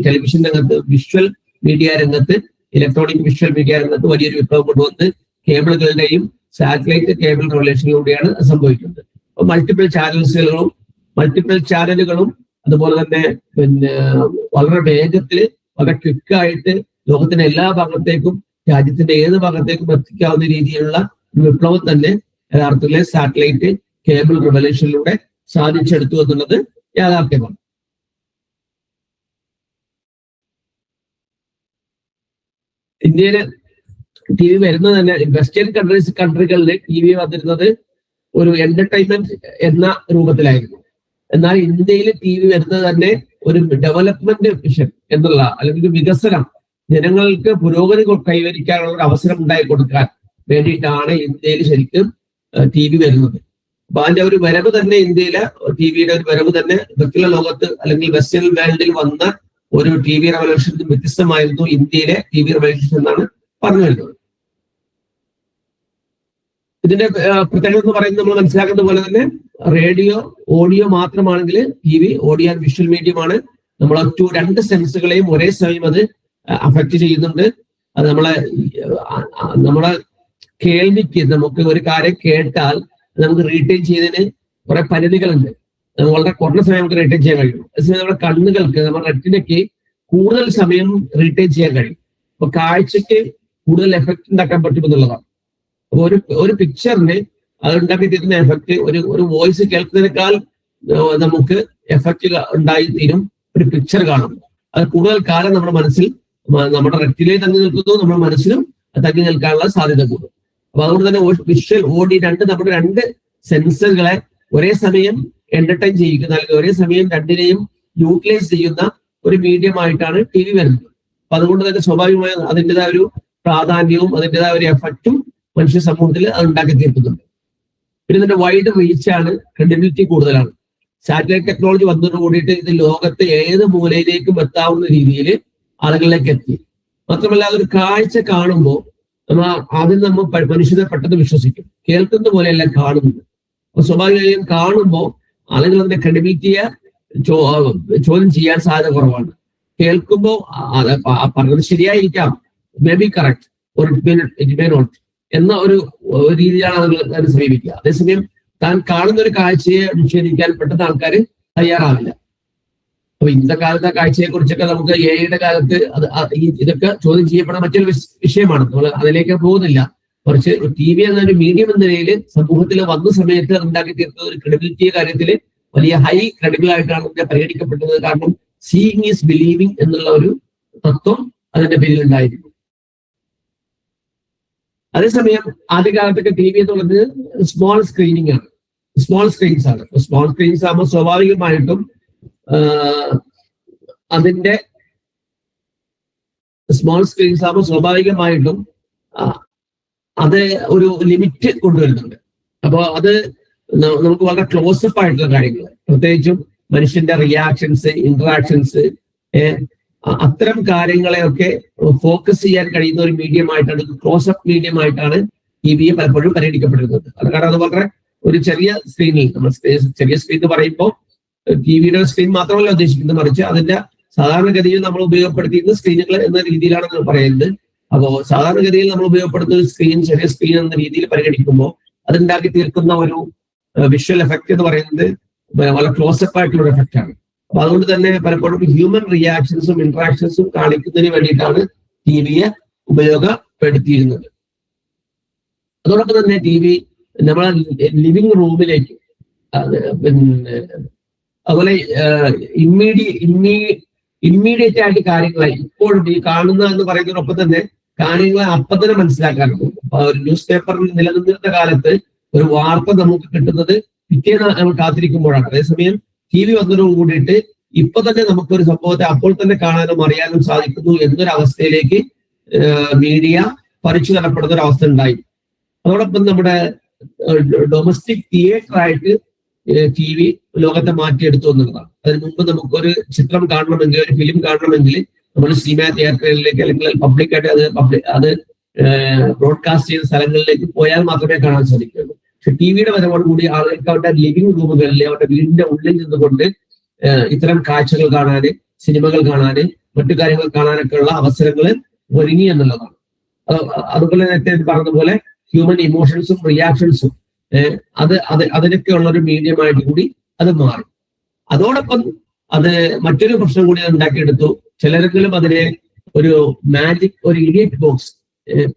ടെലിവിഷൻ രംഗത്ത്, വിഷ്വൽ മീഡിയ രംഗത്ത്, ഇലക്ട്രോണിക് വിഷ്വൽ മീഡിയ രംഗത്ത് വലിയൊരു വിപ്ലവം കൊണ്ടുവന്ന് കേബിളുകളുടെയും സാറ്റലൈറ്റ് കേബിൾ റിലേഷനിലൂടെയാണ് സംഭവിക്കുന്നത്. അപ്പൊ മൾട്ടിപ്പിൾ ചാനലുകളും അതുപോലെ തന്നെ വളരെ വേഗത്തിൽ വളരെ ക്വിക്കായിട്ട് ലോകത്തിന്റെ എല്ലാ ഭാഗത്തേക്കും, രാജ്യത്തിന്റെ ഏത് ഭാഗത്തേക്കും എത്തിക്കാവുന്ന രീതിയിലുള്ള വിപ്ലവം തന്നെ യഥാർത്ഥത്തിലെ സാറ്റലൈറ്റ് കേബിൾ റിവല്യൂഷനിലൂടെ സാധിച്ചെടുത്തു എന്നുള്ളത് യാഥാർത്ഥ്യമാണ്. ഇന്ത്യയില് TV വരുന്നത് തന്നെ വെസ്റ്റേൺ കൺട്രികളിൽ TV വന്നിരുന്നത് ഒരു എന്റർടൈൻമെന്റ് എന്ന രൂപത്തിലായിരുന്നു. എന്നാൽ ഇന്ത്യയിൽ TV വരുന്നത് തന്നെ ഒരു ഡെവലപ്മെന്റ് വിഷൻ എന്നുള്ള, അല്ലെങ്കിൽ വികസനം, ജനങ്ങൾക്ക് പുരോഗതി കൈവരിക്കാനുള്ള ഒരു അവസരം ഉണ്ടായി കൊടുക്കാൻ വേണ്ടിയിട്ടാണ് ഇന്ത്യയിൽ ശരിക്കും TV വരുന്നത്. അപ്പൊ അതിന്റെ ഒരു വരവ് തന്നെ, ഇന്ത്യയിലെ TVയുടെ ഒരു വരവ് തന്നെ മറ്റുള്ള ലോകത്ത് അല്ലെങ്കിൽ വെസ്റ്റേൺ വേൾഡിൽ വന്ന ഒരു TV റവല്യൂഷൻ വ്യത്യസ്തമായിരുന്നു ഇന്ത്യയിലെ TV റവല്യൂഷൻ എന്നാണ് പറഞ്ഞു വരുന്നത്. ഇതിന്റെ പ്രത്യേകത എന്ന് പറയുന്നത് നമ്മൾ മനസ്സിലാക്കുന്ന പോലെ തന്നെ റേഡിയോ ഓഡിയോ മാത്രമാണെങ്കിൽ TV ഓഡിയോ ആൻഡ് വിഷ്വൽ മീഡിയമാണ്. നമ്മളെ രണ്ട് സെൻസുകളെയും ഒരേ സമയം അത് അഫക്റ്റ് ചെയ്യുന്നുണ്ട്. അത് നമ്മളെ കേൾവിക്ക്, നമുക്ക് ഒരു കാര്യം കേട്ടാൽ നമുക്ക് റീറ്റെയിൻ ചെയ്തതിന് കുറെ പരിധികളുണ്ട്. വളരെ കുറഞ്ഞ സമയം നമുക്ക് റീറ്റെയിൻ ചെയ്യാൻ കഴിയും. അതേസമയം നമ്മുടെ കണ്ണുകൾക്ക്, നമ്മുടെ റെറ്റിനയ്ക്ക് കൂടുതൽ സമയം റീറ്റെയിൻ ചെയ്യാൻ കഴിയും. അപ്പൊ കാഴ്ചക്ക് കൂടുതൽ എഫക്റ്റ് ഉണ്ടാക്കാൻ പറ്റുമെന്നുള്ളതാണ്. അപ്പൊ ഒരു പിക്ചറിന് അത് ഉണ്ടാക്കി തീരുന്ന എഫക്റ്റ് ഒരു വോയിസ് കേൾക്കുന്നതിനേക്കാൾ നമുക്ക് എഫക്റ്റ് ഉണ്ടായി തീരും ഒരു പിക്ചർ കാണുമ്പോൾ. അത് കൂടുതൽ കാലം നമ്മുടെ മനസ്സിൽ, നമ്മുടെ റെറ്റിലേ തങ്ങി നിൽക്കുന്നു, നമ്മുടെ മനസ്സിലും തങ്ങി നിൽക്കാനുള്ള സാധ്യത കൂടും. അപ്പൊ അതുകൊണ്ട് തന്നെ വിഷ്വൽ ഓഡിയോ നമ്മുടെ രണ്ട് സെൻസറുകളെ ഒരേ സമയം എന്റർടൈൻ ചെയ്യിക്കുന്ന, അല്ലെങ്കിൽ ഒരേ സമയം രണ്ടിനെയും യൂട്ടിലൈസ് ചെയ്യുന്ന ഒരു മീഡിയമായിട്ടാണ് TV വരുന്നത്. അപ്പൊ അതുകൊണ്ട് തന്നെ സ്വാഭാവികമായി അതിൻ്റെതായ ഒരു പ്രാധാന്യവും അതിൻ്റെതായ ഒരു എഫക്റ്റും മനുഷ്യ സമൂഹത്തിൽ അത് ഉണ്ടാക്കി തീർക്കുന്നുണ്ട്. പിന്നെ ഇതിന്റെ വൈഡ് റീച്ചാണ്, ക്രെഡിബിലിറ്റി കൂടുതലാണ്. സാറ്റലൈറ്റ് ടെക്നോളജി വന്നതോട് കൂടിയിട്ട് ഇത് ലോകത്തെ ഏത് മൂലയിലേക്കും എത്താവുന്ന രീതിയിൽ ആളുകളിലേക്ക് എത്തി. മാത്രമല്ല അതൊരു കാഴ്ച കാണുമ്പോൾ അതിൽ നമ്മൾ മനുഷ്യനെ പെട്ടെന്ന് വിശ്വസിക്കും. കേൾക്കുന്ന പോലെയല്ല കാണുന്നത്. അപ്പൊ സ്വാഭാവികമായും കാണുമ്പോൾ ആളുകൾ അതിന്റെ ക്രെഡിബിലിറ്റിയെ ചോദ്യം ചെയ്യാൻ സാധ്യത കുറവാണ്. കേൾക്കുമ്പോൾ പറഞ്ഞത് ശരിയായിരിക്കാം, മേ ബി കറക്റ്റ്, ഒരു ഇറ്റ് മേ നോട്ട് എന്ന ഒരു രീതിയിലാണ് ആളുകൾ അതിനെ സമീപിക്കുക. അതേസമയം താൻ കാണുന്ന ഒരു കാഴ്ചയെ നിഷേധിക്കാൻ പെട്ടെന്ന് ആൾക്കാർ തയ്യാറാവില്ല. അപ്പൊ ഇന്നത്തെ കാലത്തെ കാഴ്ചയെ കുറിച്ചൊക്കെ നമുക്ക് എഐയുടെ കാലത്ത് ഇതൊക്കെ ചോദ്യം ചെയ്യപ്പെടുന്ന മറ്റൊരു വിഷയമാണ്. നമ്മൾ അതിലേക്ക് പോകുന്നില്ല. കുറച്ച് TV എന്നൊരു മീഡിയം എന്ന നിലയിൽ സമൂഹത്തിൽ വന്ന സമയത്ത് ഉണ്ടാക്കി തീർത്ത ഒരു ക്രെഡിബിലിറ്റി കാര്യത്തിൽ വലിയ ഹൈ ക്രെഡിബിൾ ആയിട്ടാണ് പരിഗണിക്കപ്പെട്ടത്. കാരണം സീയിങ് ഈസ് ബിലീവിങ് എന്നുള്ള ഒരു തത്വം അതിന്റെ പേരിലുണ്ടായിരുന്നു. അതേസമയം ആദ്യകാലത്തൊക്കെ TV എന്ന് പറയുന്നത് സ്മോൾ സ്ക്രീനിങ് ആണ്, സ്മോൾ സ്ക്രീൻസ് ആണ്. സ്മോൾ സ്ക്രീൻസ് ആകുമ്പോൾ സ്വാഭാവികമായിട്ടും അതിന്റെ അത് ഒരു ലിമിറ്റ് കൊണ്ടുവരുന്നുണ്ട്. അപ്പോൾ അത് നമുക്ക് വളരെ ക്ലോസപ്പ് ആയിട്ടുള്ള കാര്യങ്ങൾ, പ്രത്യേകിച്ചും മനുഷ്യന്റെ റിയാക്ഷൻസ്, ഇന്ററാക്ഷൻസ്, അത്തരം കാര്യങ്ങളെയൊക്കെ ഫോക്കസ് ചെയ്യാൻ കഴിയുന്ന ഒരു മീഡിയം ആയിട്ടാണ്, ക്ലോസപ്പ് മീഡിയം ആയിട്ടാണ് TV പലപ്പോഴും പരിഗണിക്കപ്പെട്ടിരുന്നത്. അത് കാരണം അത് വളരെ ഒരു ചെറിയ സ്ക്രീനിൽ, നമ്മൾ ചെറിയ സ്ക്രീൻ എന്ന് പറയുമ്പോൾ TV-യുടെ സ്ക്രീൻ മാത്രമല്ല ഉദ്ദേശിക്കുന്നത്, മറിച്ച് അതിന്റെ സാധാരണഗതിയിൽ നമ്മൾ ഉപയോഗപ്പെടുത്തിയിരുന്ന സ്ക്രീനുകൾ എന്ന രീതിയിലാണ് നമ്മൾ പറയുന്നത്. അപ്പോൾ സാധാരണഗതിയിൽ നമ്മൾ ഉപയോഗപ്പെടുത്തുന്ന സ്ക്രീൻ ചെറിയ സ്ക്രീൻ എന്ന രീതിയിൽ പരിഗണിക്കുമ്പോൾ അതുണ്ടാക്കി തീർക്കുന്ന ഒരു വിഷ്വൽ എഫക്റ്റ് എന്ന് പറയുന്നത് വളരെ ക്ലോസപ്പ് ആയിട്ടുള്ള ഒരു എഫക്റ്റ് ആണ്. അപ്പൊ അതുകൊണ്ട് തന്നെ പലപ്പോഴും ഹ്യൂമൻ റിയാക്ഷൻസും ഇന്ററാക്ഷൻസും കാണിക്കുന്നതിന് വേണ്ടിയിട്ടാണ് TV-യെ ഉപയോഗപ്പെടുത്തിയിരുന്നത്. അതോടൊപ്പം തന്നെ TV നമ്മളെ ലിവിങ് റൂമിലേക്ക്, പിന്നെ അതുപോലെ ഇമ്മീഡിയറ്റ് ആയിട്ട് കാര്യങ്ങളെ ഇപ്പോഴും ഈ കാണുന്ന എന്ന് പറയുന്നതിനൊപ്പം തന്നെ കാര്യങ്ങളെ അപ്പം തന്നെ മനസ്സിലാക്കാറുണ്ട്. ഒരു ന്യൂസ് പേപ്പറിൽ നിലനിന്നിരുന്ന കാലത്ത് ഒരു വാർത്ത നമുക്ക് കിട്ടുന്നത് പിറ്റേന്ന് നമ്മൾ കാത്തിരിക്കുമ്പോഴാണ്. അതേസമയം TV വന്നതോട് കൂടിയിട്ട് ഇപ്പൊ തന്നെ നമുക്കൊരു സംഭവത്തെ അപ്പോൾ തന്നെ കാണാനും അറിയാനും സാധിക്കുന്നു എന്നൊരു അവസ്ഥയിലേക്ക് മീഡിയ പറിച്ചു തരപ്പെടുന്ന ഒരു അവസ്ഥ ഉണ്ടായി. അതോടൊപ്പം നമ്മുടെ ഡൊമസ്റ്റിക് തിയേറ്റർ ആയിട്ട് TV ലോകത്തെ മാറ്റിയെടുത്തു എന്നുള്ളതാണ്. അതിന് മുമ്പ് നമുക്കൊരു ചിത്രം കാണണമെങ്കിൽ, ഒരു ഫിലിം കാണണമെങ്കിൽ നമ്മൾ സിനിമ തിയേറ്ററുകളിലേക്ക് അല്ലെങ്കിൽ പബ്ലിക്കായിട്ട് അത് ബ്രോഡ്കാസ്റ്റ് ചെയ്യുന്ന സ്ഥലങ്ങളിലേക്ക് പോയാൽ മാത്രമേ കാണാൻ സാധിക്കുകയുള്ളൂ. പക്ഷെ TV-യുടെ വരവോടുകൂടി ആളുകൾക്ക് അവരുടെ ലിവിംഗ് റൂമുകളിൽ, അവരുടെ വീടിന്റെ ഉള്ളിൽ നിന്നുകൊണ്ട് ഇത്തരം കാഴ്ചകൾ കാണാന്, സിനിമകൾ കാണാന്, മറ്റു കാര്യങ്ങൾ കാണാനൊക്കെ ഉള്ള അവസരങ്ങൾ ഒരുങ്ങി എന്നുള്ളതാണ്. അതുപോലെ നേരത്തെ പറഞ്ഞതുപോലെ ഹ്യൂമൻ ഇമോഷൻസും റിയാക്ഷൻസും അതിനൊക്കെ ഉള്ള ഒരു മീഡിയമായിട്ട് കൂടി അത് മാറി. അതോടൊപ്പം അത് മറ്റൊരു പ്രശ്നം കൂടി ഉണ്ടാക്കിയെടുത്തു. ചിലരെങ്കിലും അതിനെ ഒരു മാജിക്, ഒരു ഇഡിയറ്റ് ബോക്സ്,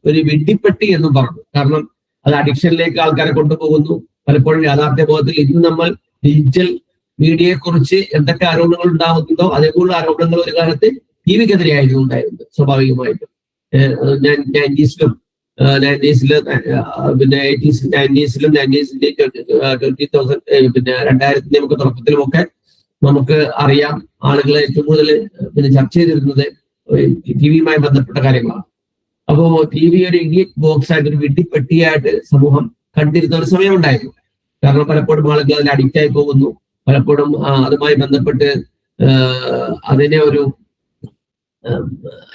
ഒരു വെട്ടിപ്പെട്ടി എന്നും പറഞ്ഞു. കാരണം അത് അഡിക്ഷനിലേക്ക് ആൾക്കാരെ കൊണ്ടുപോകുന്നു. പലപ്പോഴും യാഥാർത്ഥ്യ ബോധത്തിൽ ഇന്ന് നമ്മൾ ഡിജിറ്റൽ മീഡിയയെ കുറിച്ച് എന്തൊക്കെ ആരോപണങ്ങൾ ഉണ്ടാകുന്നുണ്ടോ അതേപോലുള്ള ആരോപണങ്ങൾ ഒരു കാലത്ത് TV-ക്കെതിരെയായിരുന്നു ഉണ്ടായിരുന്നത്. സ്വാഭാവികമായിട്ടും 90s-ലും പിന്നെ 90s-ലും 2000 പിന്നെ 2000 ഒക്കെ തുടക്കത്തിലുമൊക്കെ നമുക്ക് അറിയാം, ആളുകളെ ഏറ്റവും കൂടുതൽ പിന്നെ ചർച്ച ചെയ്തിരുന്നത് TV-യുമായി ബന്ധപ്പെട്ട കാര്യങ്ങളാണ്. അപ്പോ TV ഒരു ഇഡിയറ്റ് ബോക്സ് ആയിട്ട്, ഒരു വെട്ടിപ്പെട്ടിയായിട്ട് സമൂഹം കണ്ടിരുന്ന ഒരു സമയം ഉണ്ടായിരുന്നു. കാരണം പലപ്പോഴും ആളുകൾ അതിൽ അഡിക്റ്റ് ആയി പോകുന്നു, പലപ്പോഴും അതുമായി ബന്ധപ്പെട്ട് അതിനെ ഒരു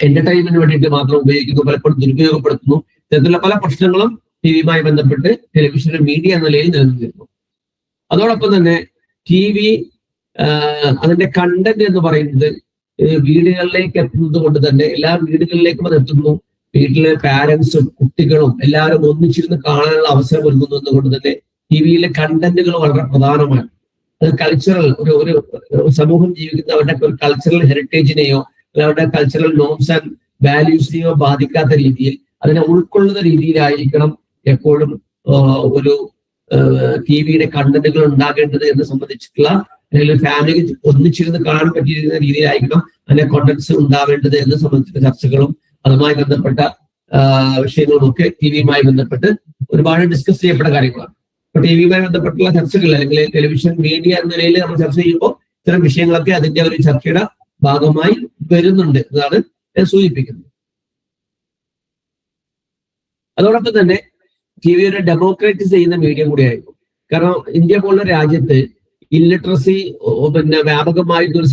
എന്റർടൈൻമെന്റിന് വേണ്ടിയിട്ട് മാത്രം ഉപയോഗിക്കുന്നു, പലപ്പോഴും ദുരുപയോഗപ്പെടുത്തുന്നു. ഇത്തരത്തിലുള്ള പല പ്രശ്നങ്ങളും TV-യുമായി ബന്ധപ്പെട്ട് ടെലിവിഷനും മീഡിയ എന്ന നിലയിൽ നിലനിന്നിരുന്നു. അതോടൊപ്പം തന്നെ TV അതിന്റെ കണ്ടന്റ് എന്ന് പറയുന്നത് വീടുകളിലേക്ക് എത്തുന്നത് കൊണ്ട് തന്നെ എല്ലാ വീടുകളിലേക്കും അത് എത്തുന്നു. വീട്ടിലെ പാരന്റ്സും കുട്ടികളും എല്ലാവരും ഒന്നിച്ചിരുന്ന് കാണാനുള്ള അവസരം ഒരുങ്ങുന്നത് കൊണ്ട് തന്നെ TV-യിലെ കണ്ടന്റുകൾ വളരെ പ്രധാനമാണ്. അത് കൾച്ചറൽ ഒരു സമൂഹം ജീവിക്കുന്ന അവരുടെ ഒരു കൾച്ചറൽ ഹെറിറ്റേജിനെയോ അവരുടെ കൾച്ചറൽ നോംസ് ആൻഡ് വാല്യൂസിനെയോ ബാധിക്കാത്ത രീതിയിൽ, അതിനെ ഉൾക്കൊള്ളുന്ന രീതിയിലായിരിക്കണം എപ്പോഴും ഒരു TV-യുടെ കണ്ടന്റുകൾ ഉണ്ടാകേണ്ടത് എന്ന് സംബന്ധിച്ചിട്ടുള്ള, അല്ലെങ്കിൽ ഫാമിലി ഒന്നിച്ചിരുന്ന് കാണാൻ പറ്റിയിരുന്ന രീതിയിലായിരിക്കണം അതിന്റെ കോണ്ടന്റ്സ് ഉണ്ടാവേണ്ടത് എന്ന് സംബന്ധിച്ചിട്ടുള്ള ചർച്ചകളും അതുമായി ബന്ധപ്പെട്ട വിഷയങ്ങളും ഒക്കെ TV-യുമായി ബന്ധപ്പെട്ട് ഒരുപാട് ഡിസ്കസ് ചെയ്യപ്പെട്ട കാര്യങ്ങളാണ്. അപ്പൊ TV-യുമായി ബന്ധപ്പെട്ടുള്ള ചർച്ചകൾ അല്ലെങ്കിൽ ടെലിവിഷൻ മീഡിയ എന്ന നിലയിൽ നമ്മൾ ചർച്ച ചെയ്യുമ്പോൾ ഇത്തരം വിഷയങ്ങളൊക്കെ അതിന്റെ ഒരു ചർച്ചയുടെ ഭാഗമായി വരുന്നുണ്ട്. അതാണ് ഞാൻ സൂചിപ്പിക്കുന്നത്. അതോടൊപ്പം തന്നെ TV ഒരു ഡെമോക്രാറ്റൈസ് ചെയ്യുന്ന മീഡിയം കൂടിയായിരുന്നു. കാരണം ഇന്ത്യ പോലുള്ള രാജ്യത്ത് ഇല്ലിറ്ററസി പിന്നെ വ്യാപകമായിട്ടൊരു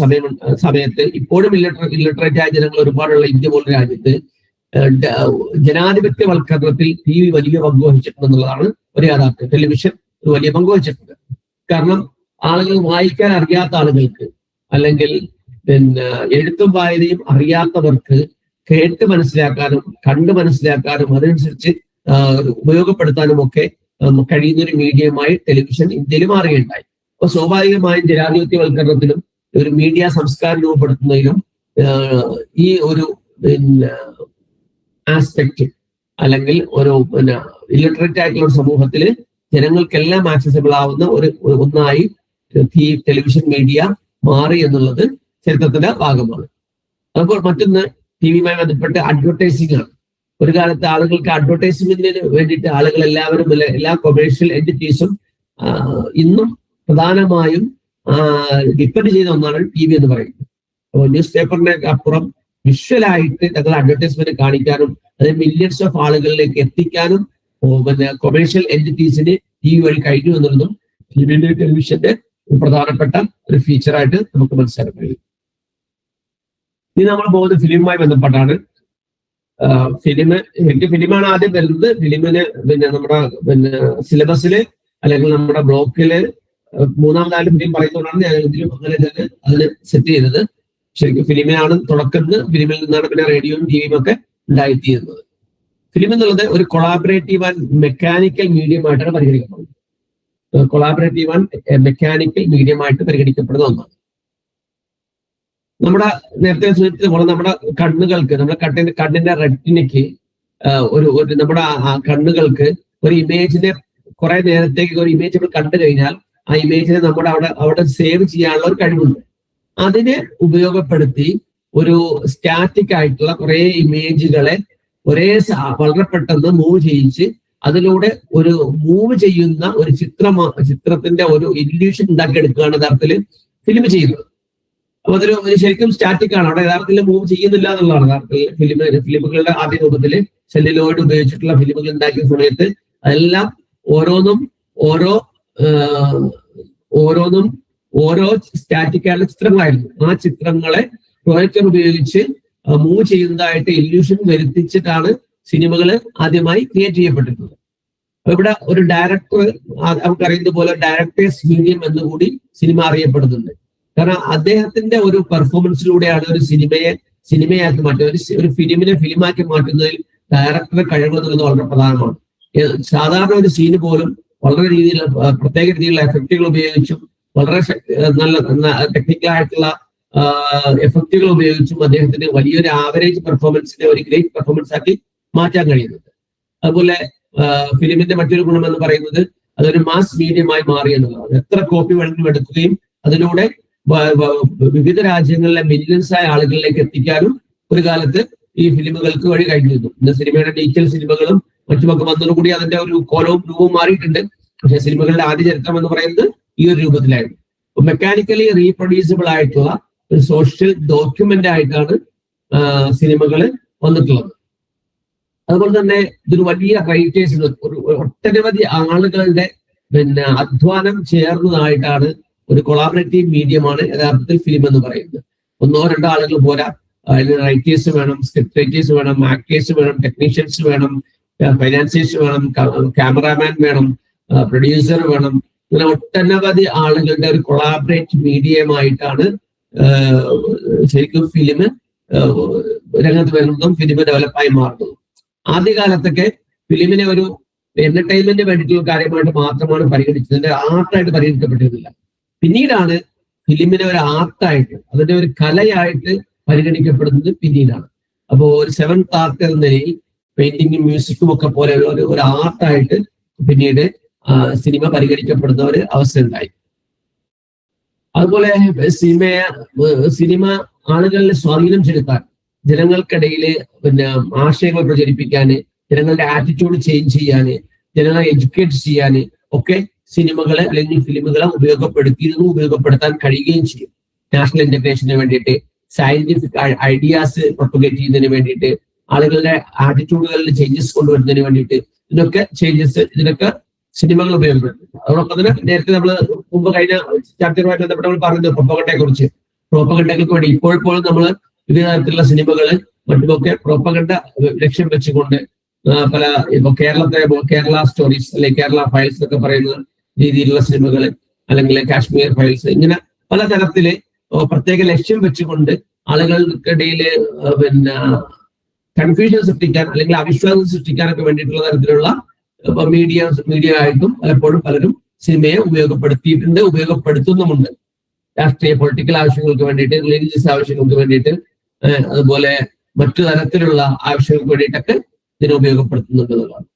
സമയത്ത് ഇപ്പോഴും ഇല്ലിറ്ററേറ്റ് ആയ ജനങ്ങൾ ഒരുപാടുള്ള ഇന്ത്യ പോലുള്ള രാജ്യത്ത് ജനാധിപത്യവൽക്കരണത്തിൽ TV വലിയ പങ്ക് വഹിച്ചിട്ടുണ്ടെന്നുള്ളതാണ് ഒരു യാഥാർത്ഥ്യം. ടെലിവിഷൻ ഒരു വലിയ പങ്ക് വഹിച്ചിട്ടുണ്ട്. കാരണം ആളുകൾ വായിക്കാൻ അറിയാത്ത ആളുകൾക്ക്, അല്ലെങ്കിൽ പിന്നെ എഴുത്തും വായനയും അറിയാത്തവർക്ക് കേട്ട് മനസ്സിലാക്കാനും കണ്ട് മനസ്സിലാക്കാനും അതനുസരിച്ച് ഉപയോഗപ്പെടുത്താനും ഒക്കെ കഴിയുന്ന ഒരു മീഡിയമായി ടെലിവിഷൻ ഇന്ത്യയിൽ മാറുകയുണ്ടായി. അപ്പൊ സ്വാഭാവികമായും ജനാധിപത്യവൽക്കരണത്തിലും ഒരു മീഡിയ സംസ്കാരം രൂപപ്പെടുത്തുന്നതിലും ഈ ഒരു പിന്നെ ആസ്പെക്ട്, അല്ലെങ്കിൽ ഒരു പിന്നെ ഇല്ലിറ്ററേറ്റ് ആയിട്ടുള്ള ഒരു സമൂഹത്തിൽ ജനങ്ങൾക്കെല്ലാം ആക്സസിബിൾ ആവുന്ന ഒന്നായി ടെലിവിഷൻ മീഡിയ മാറി എന്നുള്ളത് ചരിത്രത്തിന്റെ ഭാഗമാണ്. അപ്പോൾ മറ്റൊന്ന് TV-യുമായി ബന്ധപ്പെട്ട് അഡ്വർടൈസിംഗ് ആണ്. ഒരു കാലത്ത് ആളുകൾക്ക് അഡ്വർടൈസ്മെന്റിന് വേണ്ടിയിട്ട് ആളുകൾ എല്ലാവരും എല്ലാ കൊമേഴ്ഷ്യൽ എന്റിറ്റീസും ഇന്നും പ്രധാനമായും ഡിപ്പെൻഡ് ചെയ്യുന്ന ഒന്നാണ് TV എന്ന് പറയുന്നത്. അപ്പോൾ ന്യൂസ് പേപ്പറിന്റെ അപ്പുറം വിഷ്വലായിട്ട് ഞങ്ങൾ അഡ്വർടൈസ്മെന്റ് കാണിക്കാനും അത് മില്യൺസ് ഓഫ് ആളുകളിലേക്ക് എത്തിക്കാനും പിന്നെ കൊമേഴ്ഷ്യൽ എന്റിറ്റീസിന് TV വഴി കഴിഞ്ഞു എന്നുള്ളതും ടെലിവിഷന്റെ പ്രധാനപ്പെട്ട ഒരു ഫീച്ചറായിട്ട് നമുക്ക് മനസ്സിലാക്കാൻ കഴിയും. ഇനി നമ്മൾ പോകുന്നത് ഫിലിമുമായി ബന്ധപ്പെട്ടാണ്. ഫിലിമാണ് ആദ്യം വരുന്നത്. ഫിലിമിന് പിന്നെ നമ്മുടെ സിലബസില് അല്ലെങ്കിൽ നമ്മുടെ ബ്ലോക്കില് മൂന്നാമതായിട്ട് ഫിലിം പറയുന്നതുകൊണ്ടാണ് ഞാൻ ഇതിലും അങ്ങനെ തന്നെ അതിന് സെറ്റ് ചെയ്തത്. ശരിക്കും ഫിലിമിനാണ് തുടക്കുന്നത്. ഫിലിമിൽ നിന്നാണ് പിന്നെ റേഡിയോയും TV-യും ഒക്കെ ഉണ്ടായിത്തീരുന്നത്. ഫിലിം എന്നുള്ളത് ഒരു കൊളാബറേറ്റീവ് ആൻഡ് മെക്കാനിക്കൽ മീഡിയമായിട്ടാണ് പരിഗണിക്കപ്പെടുന്നത്. കൊളാബറേറ്റീവ് ആൻഡ് മെക്കാനിക്കൽ മീഡിയമായിട്ട് പരിഗണിക്കപ്പെടുന്ന ഒന്നാണ്. നമ്മുടെ നേരത്തെ സൂചിപ്പിച്ച പോലെ നമ്മുടെ കണ്ണുകൾക്ക്, നമ്മുടെ കണ്ണിന്റെ റെറ്റിനയ്ക്ക് ഒരു നമ്മുടെ കണ്ണുകൾക്ക് ഒരു ഇമേജിനെ കുറെ നേരത്തേക്ക് ഒരു ഇമേജ് നമ്മൾ കണ്ടു കഴിഞ്ഞാൽ ആ ഇമേജിനെ നമ്മുടെ അവിടെ സേവ് ചെയ്യാനുള്ള ഒരു കഴിവുണ്ട്. അതിനെ ഉപയോഗപ്പെടുത്തി ഒരു സ്റ്റാറ്റിക് ആയിട്ടുള്ള കുറെ ഇമേജുകളെ വളരെ പെട്ടെന്ന് മൂവ് ചെയ്യിച്ച് അതിലൂടെ ഒരു മൂവ് ചെയ്യുന്ന ഒരു ചിത്രത്തിന്റെ ഒരു ഇല്യൂഷൻ ഉണ്ടാക്കിയെടുക്കുകയാണ് യഥാർത്ഥത്തിൽ ഫിലിം ചെയ്യുന്നത്. അപ്പൊ അതൊരു ശരിക്കും സ്റ്റാറ്റിക് ആണ്, അവിടെ യഥാർത്ഥത്തിൽ മൂവ് ചെയ്യുന്നില്ല എന്നുള്ളതാണ്. യഥാർത്ഥത്തിൽ ഫിലിമുകളുടെ ആദ്യ രൂപത്തിൽ സെല്ലുലോയിഡ് ഉപയോഗിച്ചിട്ടുള്ള ഫിലിമുകൾ ഉണ്ടാക്കിയ സമയത്ത് അതെല്ലാം ഓരോന്നും ഓരോ സ്റ്റാറ്റിക് ആയിട്ടുള്ള ചിത്രങ്ങളായിരുന്നു. ആ ചിത്രങ്ങളെ പ്രൊജക്ടർ ഉപയോഗിച്ച് മൂവ് ചെയ്യുന്നതായിട്ട് ഇല്യൂഷൻ വരുത്തിച്ചിട്ടാണ് സിനിമകൾ ആദ്യമായി ക്രിയേറ്റ് ചെയ്യപ്പെട്ടിട്ടുള്ളത്. അപ്പൊ ഇവിടെ ഒരു ഡയറക്ടർ, നമുക്കറിയുന്നത് പോലെ ഡയറക്ടേഴ്സ് മീഡിയം എന്നുകൂടി സിനിമ അറിയപ്പെടുന്നുണ്ട്. കാരണം അദ്ദേഹത്തിന്റെ ഒരു പെർഫോമൻസിലൂടെയാണ് ഒരു സിനിമയാക്കി മാറ്റുന്നത്. ഒരു ഫിലിമിനെ ഫിലിമാക്കി മാറ്റുന്നതിൽ ഡയറക്ടറുടെ കഴിവ് എന്നുള്ളത് വളരെ പ്രധാനമാണ്. സാധാരണ ഒരു സീന് പോലും വളരെ പ്രത്യേക രീതിയിലുള്ള എഫക്റ്റുകൾ ഉപയോഗിച്ചും വളരെ നല്ല ടെക്നിക്കലായിട്ടുള്ള എഫക്റ്റുകൾ ഉപയോഗിച്ചും അദ്ദേഹത്തിന് വലിയൊരു ആവറേജ് പെർഫോമൻസിനെ ഒരു ഗ്രേറ്റ് പെർഫോമൻസ് ആക്കി മാറ്റാൻ കഴിയുന്നുണ്ട്. അതുപോലെ ഫിലിമിന്റെ മറ്റൊരു ഗുണം എന്ന് പറയുന്നത് അതൊരു മാസ് മീഡിയമായി മാറി എന്നുള്ളതാണ്. എത്ര കോപ്പി വേണമെങ്കിലും എടുക്കുകയും അതിലൂടെ വിവിധ രാജ്യങ്ങളിലെ മില്യൺസ് ആയ ആളുകളിലേക്ക് എത്തിക്കാനും ഒരു കാലത്ത് ഈ ഫിലിമുകൾക്ക് വഴി കഴിഞ്ഞിരുന്നു. ഇന്ന് സിനിമയുടെ ഡിജിറ്റൽ സിനിമകളും മറ്റുമൊക്കെ വന്നതോടുകൂടി അതിന്റെ ഒരു കോലവും രൂപവും മാറിയിട്ടുണ്ട്. പക്ഷെ സിനിമകളുടെ ആദ്യ ചരിത്രം എന്ന് പറയുന്നത് ഈ ഒരു രൂപത്തിലായിരുന്നു. മെക്കാനിക്കലി റീപ്രൊഡ്യൂസിബിൾ ആയിട്ടുള്ള ഒരു സോഷ്യൽ ഡോക്യുമെന്റ് ആയിട്ടാണ് സിനിമകൾ വന്നിട്ടുള്ളത്. അതുപോലെ തന്നെ ഇതൊരു വലിയ റൈറ്റേഴ്സ്, ഒട്ടനവധി ആളുകളുടെ അധ്വാനം ചേർന്നതായിട്ടാണ് ഒരു കൊളാബറേറ്റീവ് മീഡിയമാണ് യഥാർത്ഥത്തിൽ ഫിലിം എന്ന് പറയുന്നത്. ഒന്നോ രണ്ടോ ആളുകൾ പോരാ, അതിന് റൈറ്റേഴ്സ് വേണം, സ്ക്രിപ്റ്റ് റൈറ്റേഴ്സ് വേണം, ആക്ടേഴ്സ് വേണം, ടെക്നീഷ്യൻസ് വേണം, ഫൈനാൻസിയേഴ്സ് വേണം, ക്യാമറാമാൻ വേണം, പ്രൊഡ്യൂസർ വേണം. ഇങ്ങനെ ഒട്ടനവധി ആളുകളുടെ ഒരു കൊളാബറേറ്റീവ് മീഡിയമായിട്ടാണ് ശരിക്കും ഫിലിം രംഗത്ത് വരുന്നതും ഫിലിം ഡെവലപ്പായി മാറുന്നതും. ആദ്യകാലത്തൊക്കെ ഫിലിമിനെ ഒരു എന്റർടൈൻമെന്റിന് വേണ്ടിയിട്ടുള്ള കാര്യമായിട്ട് മാത്രമാണ് പരിഗണിച്ചത്, അതിന്റെ ആർട്ടായിട്ട് പരിഗണിക്കപ്പെട്ടിരുന്നില്ല. പിന്നീടാണ് ഫിലിമിനെ ഒരു ആർട്ടായിട്ട്, അതിന്റെ ഒരു കലയായിട്ട് പരിഗണിക്കപ്പെടുന്നത് പിന്നീടാണ്. അപ്പോൾ ഒരു സെവൻത് ആർട്ട് എന്ന നിലയിൽ പെയിന്റിങ്ങും മ്യൂസിക്കും ഒക്കെ പോലെയുള്ള ഒരു ആർട്ടായിട്ട് പിന്നീട് സിനിമ പരിഗണിക്കപ്പെടുന്ന ഒരു അവസ്ഥ ഉണ്ടായി. അതുപോലെ സിനിമ ആളുകളിൽ സ്വാധീനം ചെലുത്താൻ, ജനങ്ങൾക്കിടയിൽ ആശയങ്ങൾ പ്രചരിപ്പിക്കാന്, ജനങ്ങളുടെ ആറ്റിറ്റ്യൂഡ് ചേഞ്ച് ചെയ്യാന്, ജനങ്ങളെ എഡ്യൂക്കേറ്റ് ചെയ്യാന് ഒക്കെ സിനിമകളെ അല്ലെങ്കിൽ ഫിലിമുകളെ ഉപയോഗപ്പെടുത്താൻ കഴിയുകയും ചെയ്യും. നാഷണൽ ഇന്റഗ്രേഷന് വേണ്ടിയിട്ട്, സയന്റിഫിക് ഐഡിയാസ് പ്രൊപ്പഗേറ്റ് ചെയ്യുന്നതിന് വേണ്ടിയിട്ട്, ആളുകളുടെ ആറ്റിറ്റ്യൂഡുകളിൽ ചേഞ്ചസ് കൊണ്ടുവരുന്നതിന് വേണ്ടിയിട്ട് ഇതിനൊക്കെ സിനിമകൾ ഉപയോഗപ്പെടുത്തുന്നു. അതോടൊപ്പം തന്നെ നേരത്തെ നമ്മൾ മുമ്പ് കഴിഞ്ഞ ചാപ്റ്ററുമായിട്ട് ബന്ധപ്പെട്ട് നമ്മൾ പറഞ്ഞത് പ്രൊപ്പഗണ്ടയെ കുറിച്ച്. പ്രൊപ്പഗണ്ടകൾക്ക് വേണ്ടി ഇപ്പോഴും നമ്മൾ വിവിധ തരത്തിലുള്ള സിനിമകള് മറ്റുമൊക്കെ പ്രൊപ്പഗണ്ട ലക്ഷ്യം വെച്ചുകൊണ്ട് പല ഇപ്പൊ കേരള സ്റ്റോറീസ് അല്ലെങ്കിൽ കേരള ഫയൽസ് എന്നൊക്കെ പറയുന്ന രീതിയിലുള്ള സിനിമകൾ, അല്ലെങ്കിൽ കാശ്മീർ ഫയൽസ്, ഇങ്ങനെ പലതരത്തില് പ്രത്യേക ലക്ഷ്യം വെച്ചുകൊണ്ട് ആളുകൾക്കിടയിൽ കൺഫ്യൂഷൻ സൃഷ്ടിക്കാൻ അല്ലെങ്കിൽ അവിശ്വാസം സൃഷ്ടിക്കാനൊക്കെ വേണ്ടിയിട്ടുള്ള തരത്തിലുള്ള മീഡിയ ആയിട്ടും പലപ്പോഴും പലരും സിനിമയെ ഉപയോഗപ്പെടുത്തുന്നുമുണ്ട്. രാഷ്ട്രീയ പൊളിറ്റിക്കൽ ആവശ്യങ്ങൾക്ക് വേണ്ടിയിട്ട്, റിലീജിയസ് ആവശ്യങ്ങൾക്ക് വേണ്ടിയിട്ട്, അതുപോലെ മറ്റു തരത്തിലുള്ള ആവശ്യങ്ങൾക്ക് വേണ്ടിയിട്ടൊക്കെ ഇതിനെ ഉപയോഗപ്പെടുത്തുന്നുണ്ട് എന്നുള്ളതാണ്.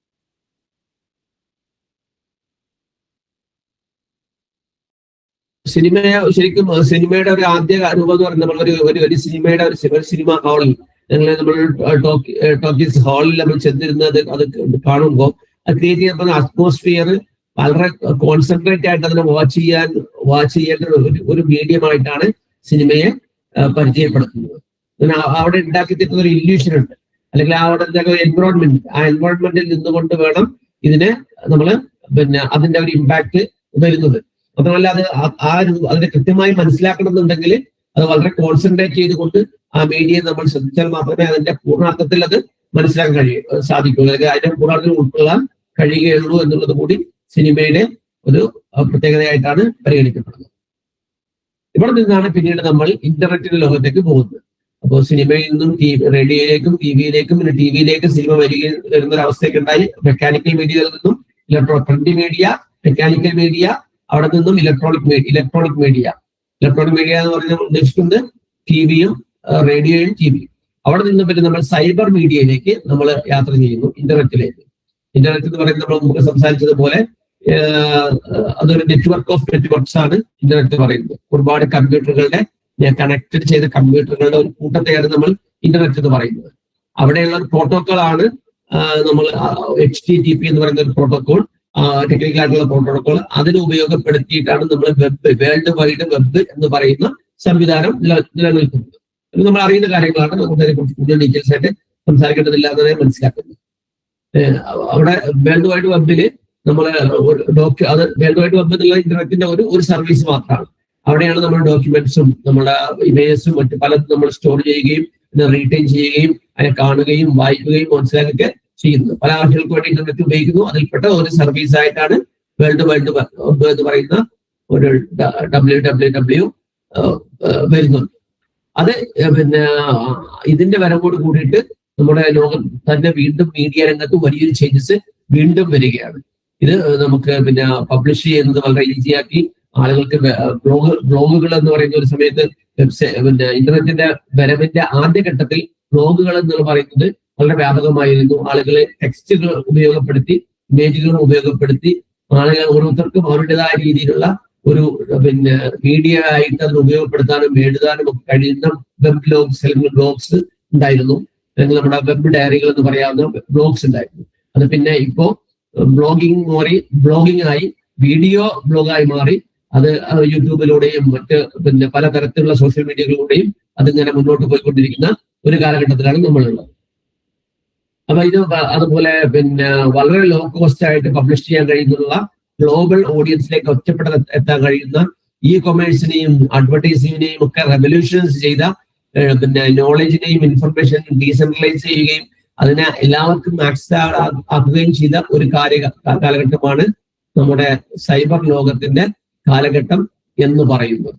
ശരിക്കും സിനിമയുടെ ഒരു ആദ്യ രൂപം എന്ന് പറയുന്നത് നമ്മളൊരു സിനിമയുടെ ഒരു സിനിമ ഹാളിൽ നമ്മൾ ടോക്കീസ് ഹാളിൽ നമ്മൾ ചെന്നിരുന്നത് അത് കാണുമ്പോൾ അത് ക്രിയേറ്റ് ചെയ്യുന്ന അറ്റ്മോസ്ഫിയർ വളരെ കോൺസെൻട്രേറ്റ് ആയിട്ട് അതിനെ വാച്ച് ചെയ്യേണ്ട ഒരു മീഡിയമായിട്ടാണ് സിനിമയെ പരിചയപ്പെടുത്തുന്നത്. അവിടെ ഉണ്ടാക്കി തരുന്ന ഒരു ഇല്യൂഷൻ ഉണ്ട്, അല്ലെങ്കിൽ അവിടെ എൻവയോൺമെന്റ്, ആ എൻവയോൺമെന്റിൽ നിന്നുകൊണ്ട് വേണം ഇതിനെ നമ്മൾ അതിന്റെ ഒരു ഇമ്പാക്ട് വരുന്നത്. മാത്രമല്ല അതിനെ കൃത്യമായി മനസ്സിലാക്കണമെന്നുണ്ടെങ്കിൽ അത് വളരെ കോൺസെൻട്രേറ്റ് ചെയ്തുകൊണ്ട് ആ മീഡിയയെ നമ്മൾ ശ്രദ്ധിച്ചാൽ മാത്രമേ അതിന്റെ പൂർണ്ണാർത്ഥത്തിൽ അത് മനസ്സിലാക്കാൻ സാധിക്കൂ, അല്ലെങ്കിൽ അതിന്റെ പൂർണ്ണാർത്ഥത്തിൽ ഉൾക്കൊള്ളാൻ കഴിയുകയുള്ളൂ എന്നുള്ളത് കൂടി സിനിമയുടെ ഒരു പ്രത്യേകതയായിട്ടാണ് പരിഗണിക്കപ്പെടുന്നത്. ഇവിടെ നിന്നാണ് പിന്നീട് നമ്മൾ ഇന്റർനെറ്റിന്റെ ലോകത്തേക്ക് പോകുന്നത്. അപ്പോൾ സിനിമയിൽ നിന്നും റേഡിയോയിലേക്കും ടിവിയിലേക്കും, പിന്നെ ടിവിയിലേക്ക് സിനിമ വരുന്ന ഒരു അവസ്ഥയൊക്കെ ഉണ്ടായി. മെക്കാനിക്കൽ മീഡിയയിൽ നിന്നും പ്രിന്റ് മീഡിയ, മെക്കാനിക്കൽ മീഡിയ, അവിടെ നിന്നും ഇലക്ട്രോണിക് മീഡിയ എന്ന് പറഞ്ഞാൽ ഉദ്ദേശിക്കുന്നത് ടിവിയും റേഡിയോയും ടിവിയും. അവിടെ നിന്ന് പിന്നെ നമ്മൾ സൈബർ മീഡിയയിലേക്ക് നമ്മൾ യാത്ര ചെയ്യുന്നു, ഇന്റർനെറ്റ് എന്ന് പറയുന്നത് നമ്മൾ മുമ്പ് സംസാരിച്ചതുപോലെ അതൊരു നെറ്റ്വർക്ക് ഓഫ് നെറ്റ്വർക്ക്സ് ആണ് ഇന്റർനെറ്റ് പറയുന്നത്. ഒരുപാട് കമ്പ്യൂട്ടറുകളുടെ കണക്റ്റഡ് ചെയ്ത കമ്പ്യൂട്ടറുകളുടെ ഒരു കൂട്ടത്തെയാണ് നമ്മൾ ഇന്റർനെറ്റ് എന്ന് പറയുന്നത്. അവിടെയുള്ള ഒരു പ്രോട്ടോകോൾ ആണ് നമ്മൾ HTTP എന്ന് പറയുന്ന ഒരു പ്രോട്ടോകോൾ, ടെക്നിക്കൽ ആയിട്ടുള്ള പ്രോട്ടോകോൾ. അതിനെ ഉപയോഗപ്പെടുത്തിയിട്ടാണ് നമ്മൾ വേൾഡ് വൈഡ് വെബ് എന്ന് പറയുന്ന സംവിധാനം നിലനിൽക്കുന്നത്. നമ്മൾ അറിയുന്ന കാര്യങ്ങളാണ്, നമുക്ക് അതിനെക്കുറിച്ച് കൂടുതൽ ഡീറ്റെയിൽസ് ആയിട്ട് സംസാരിക്കേണ്ടതില്ല എന്നതിനെ മനസ്സിലാക്കുന്നത്. അവിടെ വേൾഡ് വൈഡ് വെബില് നമ്മൾ വേൾഡ് വൈഡ് വെബ് എന്നുള്ള ഇന്റർനെറ്റിന്റെ ഒരു സർവീസ് മാത്രമാണ്. അവിടെയാണ് നമ്മൾ ഡോക്യുമെന്റ്സും നമ്മുടെ ഇമേജസും മറ്റു പലതും നമ്മൾ സ്റ്റോർ ചെയ്യുകയും റീറ്റെയിൻ ചെയ്യുകയും അതിനെ കാണുകയും വായിക്കുകയും മനസ്സിലാക്കുകയൊക്കെ ചെയ്യുന്നത്. പല ആവശ്യങ്ങൾക്ക് വേണ്ടി ഇന്റർനെറ്റ് ഉപയോഗിക്കുന്നു. അതിൽപ്പെട്ട ഒരു സർവീസ് ആയിട്ടാണ് വേൾഡ് വൈഡ് വെബ് എന്ന് പറയുന്ന ഒരു www വരുന്നുണ്ട്. അത് ഇതിന്റെ വരവോട് കൂടിയിട്ട് നമ്മുടെ ലോകം തന്നെ വീണ്ടും മീഡിയ രംഗത്ത് വലിയൊരു ചേഞ്ചസ് വീണ്ടും വരികയാണ്. ഇത് നമുക്ക് പബ്ലിഷ് ചെയ്യുന്നത് വളരെ ഈസിയാക്കി ആളുകൾക്ക് ബ്ലോഗുകൾ എന്ന് പറയുന്ന ഒരു സമയത്ത് ഇന്റർനെറ്റിന്റെ വരവിന്റെ ആദ്യഘട്ടത്തിൽ ബ്ലോഗുകൾ എന്ന് പറയുന്നത് വളരെ വ്യാപകമായിരുന്നു. ആളുകളെ ടെക്സ്റ്റുകൾ ഉപയോഗപ്പെടുത്തി, ഇമേജുകൾ ഉപയോഗപ്പെടുത്തി ആളുകൾ ഓരോരുത്തർക്കും അവരുടേതായ രീതിയിലുള്ള ഒരു മീഡിയ ആയിട്ട് അതിന് ഉപയോഗപ്പെടുത്താനും എഴുതാനും ഒക്കെ കഴിയുന്ന വെബ് ബ്ലോഗ്സ് അല്ലെങ്കിൽ ബ്ലോഗ്സ് ഉണ്ടായിരുന്നു. അല്ലെങ്കിൽ നമ്മുടെ വെബ് ഡയറികൾ എന്ന് പറയാവുന്ന ബ്ലോഗ്സ് ഉണ്ടായിരുന്നു. അത് പിന്നെ ഇപ്പോ ബ്ലോഗിംഗ് ആയി വീഡിയോ ബ്ലോഗായി മാറി. അത് യൂട്യൂബിലൂടെയും മറ്റ് പലതരത്തിലുള്ള സോഷ്യൽ മീഡിയകളിലൂടെയും അതിങ്ങനെ മുന്നോട്ട് പോയിക്കൊണ്ടിരിക്കുന്ന ഒരു കാലഘട്ടത്തിലാണ് നമ്മളുള്ളത്. അപ്പൊ ഇത് അതുപോലെ വളരെ ലോ കോസ്റ്റ് ആയിട്ട് പബ്ലിഷ് ചെയ്യാൻ കഴിയുന്ന ഗ്ലോബൽ ഓഡിയൻസിലേക്ക് ഒറ്റപ്പെടാൻ എത്താൻ കഴിയുന്ന കൊമേഴ്സിനെയും അഡ്വർടൈസിങ്ങിനെയും ഒക്കെ റെവല്യൂഷൻസ് ചെയ്ത നോളജിനെയും ഇൻഫർമേഷനെയും ഡീസെൻട്രലൈസ് ചെയ്യുകയും അതിനെ എല്ലാവർക്കും ആക്സസ് ആക്കുകയും ചെയ്ത ഒരു കാലഘട്ടമാണ് നമ്മുടെ സൈബർ ലോകത്തിന്റെ കാലഘട്ടം എന്ന് പറയുന്നത്.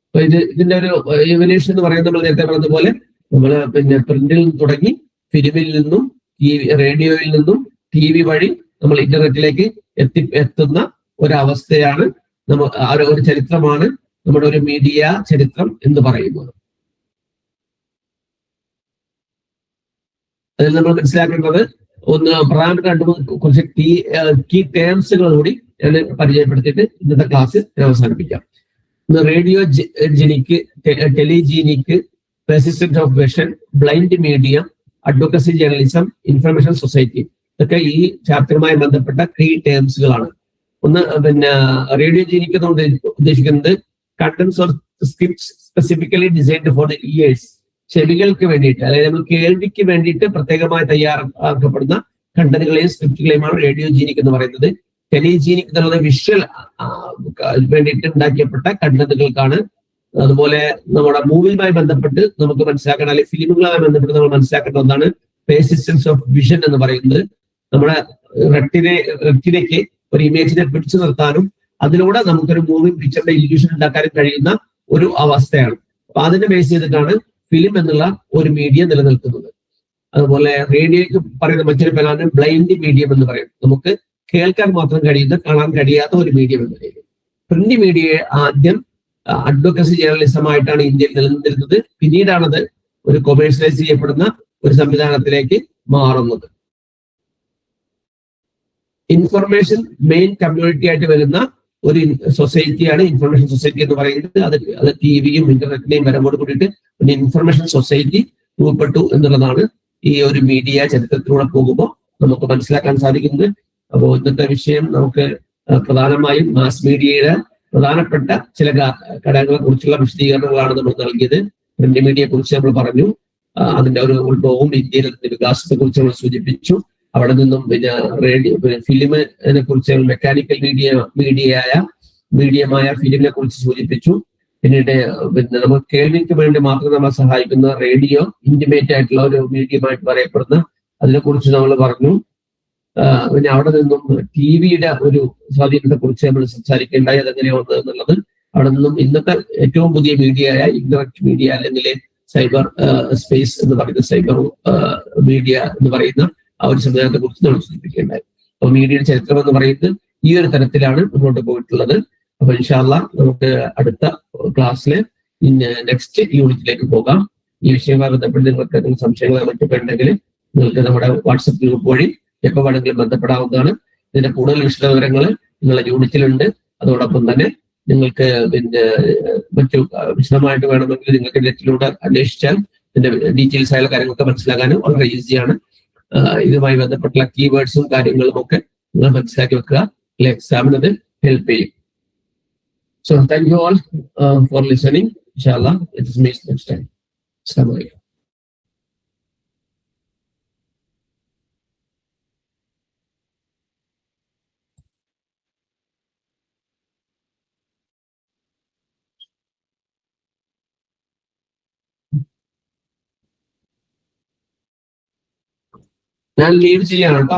അപ്പൊ ഇതിന്റെ ഒരു എവല്യൂഷൻ എന്ന് പറയുന്നത് നമ്മൾ നേരത്തെ പറഞ്ഞതുപോലെ നമ്മൾ പ്രിന്റിൽ തുടങ്ങി ഫിലിമിൽ നിന്നും റേഡിയോയിൽ നിന്നും TV വഴി നമ്മൾ ഇന്റർനെറ്റിലേക്ക് എത്തുന്ന ഒരവസ്ഥയാണ് ഒരു ചരിത്രമാണ് നമ്മുടെ ഒരു മീഡിയ ചരിത്രം എന്ന് പറയുന്നത്. അതിൽ നമ്മൾ മനസ്സിലാക്കേണ്ടത് പ്രധാനപ്പെട്ട കുറച്ച് കീ ടേംസുകൾ കൂടി ഞാൻ പരിചയപ്പെടുത്തിയിട്ട് ഇന്നത്തെ ക്ലാസ് ഞാൻ അവസാനിപ്പിക്കാം. Radiogenic, telegenic, persistent of vision, blind medium, advocacy journalism, information society, ഇതൊക്കെ ഈ ചാപ്റ്ററുമായി ബന്ധപ്പെട്ട കീ ടേംസുകളാണ്. ഒന്ന് റേഡിയോ ജെനിക് എന്ന് ഉദ്ദേശിക്കുന്നത് contents or scripts specifically designed for the ears. ചെവികൾക്ക് വേണ്ടിയിട്ട്, അതായത് നമ്മൾ കേൾവിക്ക് വേണ്ടിയിട്ട് പ്രത്യേകമായി തയ്യാറാക്കപ്പെടുന്ന കണ്ടന്റുകളെയും സ്ക്രിപ്റ്റുകളെയുമാണ് റേഡിയോജീനിക് എന്ന് പറയുന്നത്. ടെലിജീനിക് എന്നുള്ളത് വിഷ്വൽ വേണ്ടിയിട്ട് ഉണ്ടാക്കിയപ്പെട്ട കണ്ടന്റുകൾക്കാണ്. അതുപോലെ നമ്മുടെ മൂവിയുമായി ബന്ധപ്പെട്ട് നമുക്ക് മനസ്സിലാക്കേണ്ട, അല്ലെങ്കിൽ ഫിലിമുകളുമായി ബന്ധപ്പെട്ട് നമ്മൾ മനസ്സിലാക്കേണ്ട ഒന്നാണ് പേഴ്സിസ്റ്റൻസ് ഓഫ് വിഷൻ എന്ന് പറയുന്നത്. നമ്മുടെ റെറ്റിനയ്ക്ക് ഒരു ഇമേജിനെ പിടിച്ചു നിർത്താനും അതിലൂടെ നമുക്കൊരു മൂവിങ് പിക്ചറിന്റെ ഇല്യൂഷൻ ഉണ്ടാക്കാനും കഴിയുന്ന ഒരു അവസ്ഥയാണ്. അപ്പൊ അതിനെ ബേസ് ചെയ്തിട്ടാണ് ഫിലിം എന്നുള്ള ഒരു മീഡിയ നിലനിൽക്കുന്നത്. അതുപോലെ റേഡിയോയ്ക്ക് പറയുന്ന മറ്റൊരു പേരാണ് ബ്ലൈൻഡ് മീഡിയം എന്ന് പറയും. നമുക്ക് കേൾക്കാൻ മാത്രം കഴിയുന്ന, കാണാൻ കഴിയാത്ത ഒരു മീഡിയം എന്ന് പറയുന്നത്. പ്രിന്റ് മീഡിയയെ ആദ്യം അഡ്വക്കസി ജേർണലിസം ആയിട്ടാണ് ഇന്ത്യയിൽ നിലനിന്നിരുന്നത്. പിന്നീടാണത് ഒരു കൊമേഴ്സ്യലൈസ് ചെയ്യപ്പെടുന്ന ഒരു സംവിധാനത്തിലേക്ക് മാറുന്നത്. ഇൻഫർമേഷൻ മെയിൻ കമ്മ്യൂണിറ്റി ആയിട്ട് വരുന്ന ഒരു സൊസൈറ്റിയാണ് ഇൻഫർമേഷൻ സൊസൈറ്റി എന്ന് പറയുന്നത്. അത് ടിവിയും ഇന്റർനെറ്റിനെയും വരവോട് കൂടിയിട്ട് ഒരു ഇൻഫർമേഷൻ സൊസൈറ്റി രൂപപ്പെട്ടു എന്നുള്ളതാണ് ഈ ഒരു മീഡിയ ചരിത്രത്തിലൂടെ പോകുമ്പോൾ നമുക്ക് മനസ്സിലാക്കാൻ സാധിക്കുന്നത്. അപ്പോൾ ഇന്നത്തെ വിഷയം നമുക്ക് പ്രധാനമായും മാസ് മീഡിയയുടെ പ്രധാനപ്പെട്ട ചില ഘടകങ്ങളെ കുറിച്ചുള്ള വിശദീകരണങ്ങളാണ് നമ്മൾ നൽകിയത്. പ്രിന്റ് മീഡിയയെ കുറിച്ച് നമ്മൾ പറഞ്ഞു, അതിന്റെ ഒരു ഉത്ഭവവും ഇന്ത്യയിലെ വികാസത്തെ കുറിച്ച് നമ്മൾ സൂചിപ്പിച്ചു. അവിടെ നിന്നും പിന്നെ റേഡിയോ, ഫിലിമിനെ കുറിച്ച് മെക്കാനിക്കൽ മീഡിയമായ ഫിലിമിനെ കുറിച്ച് സൂചിപ്പിച്ചു. പിന്നീട് പിന്നെ നമ്മൾ കേൾവിക്ക് വേണ്ടി മാത്രം നമ്മളെ സഹായിക്കുന്ന റേഡിയോ ഇന്റിമേറ്റ് ആയിട്ടുള്ള ഒരു മീഡിയമായിട്ട് പറയപ്പെടുന്ന അതിനെ കുറിച്ച് നമ്മൾ പറഞ്ഞു. പിന്നെ അവിടെ നിന്നും ടിവിയുടെ ഒരു സ്വാധീനത്തെ കുറിച്ച് നമ്മൾ സംസാരിക്കേണ്ടായി, അതെങ്ങനെയാ വന്നത് എന്നുള്ളത്. അവിടെ നിന്നും ഇന്നത്തെ ഏറ്റവും പുതിയ മീഡിയയായ ഇന്റർനെറ്റ് മീഡിയ അല്ലെങ്കിൽ സൈബർ സ്പേസ് എന്ന് പറയുന്ന സൈബർ മീഡിയ എന്ന് പറയുന്ന ആ ഒരു സംവിധാനത്തെ കുറിച്ച് നമ്മൾ സൂചിപ്പിക്കേണ്ടായി. അപ്പൊ മീഡിയയുടെ ചരിത്രം എന്ന് പറയുന്നത് ഈ ഒരു തരത്തിലാണ് മുന്നോട്ട് പോയിട്ടുള്ളത്. അപ്പൊ ഇൻഷാ അല്ലാഹ് നമുക്ക് അടുത്ത ക്ലാസ്സിലെ നെക്സ്റ്റ് യൂണിറ്റിലേക്ക് പോകാം. ഈ വിഷയവുമായി ബന്ധപ്പെട്ട് നിങ്ങൾക്ക് എന്തെങ്കിലും സംശയങ്ങളോ മറ്റൊക്കെ ഉണ്ടെങ്കിൽ നിങ്ങൾക്ക് നമ്മുടെ വാട്സപ്പ് ഗ്രൂപ്പ് വഴി എപ്പോൾ വേണമെങ്കിലും ബന്ധപ്പെടാവുന്നതാണ്. ഇതിന്റെ കൂടുതൽ വിശദവിവരങ്ങൾ നിങ്ങളുടെ യൂണിറ്റിലുണ്ട്. അതോടൊപ്പം തന്നെ നിങ്ങൾക്ക് പിന്നെ മറ്റു വിശദമായിട്ട് വേണമെങ്കിൽ നിങ്ങൾക്ക് നെറ്റിലൂടെ അന്വേഷിച്ചാൽ ഇതിന്റെ ഡീറ്റെയിൽസ് ആയ കാര്യങ്ങളൊക്കെ മനസ്സിലാക്കാനും വളരെ ഈസിയാണ്. ഇതുമായി ബന്ധപ്പെട്ടുള്ള കീവേഡ്സും കാര്യങ്ങളും ഒക്കെ നിങ്ങൾ മനസ്സിലാക്കി വെക്കുക. എക്സാമിന് അത് ഹെൽപ്പ് ചെയ്യും. So thank you all for listening. Inshallah, it is meet next time. Assalamu alaikum. ഞാൻ ലീവ് ചെയ്യാണ് കേട്ടോ.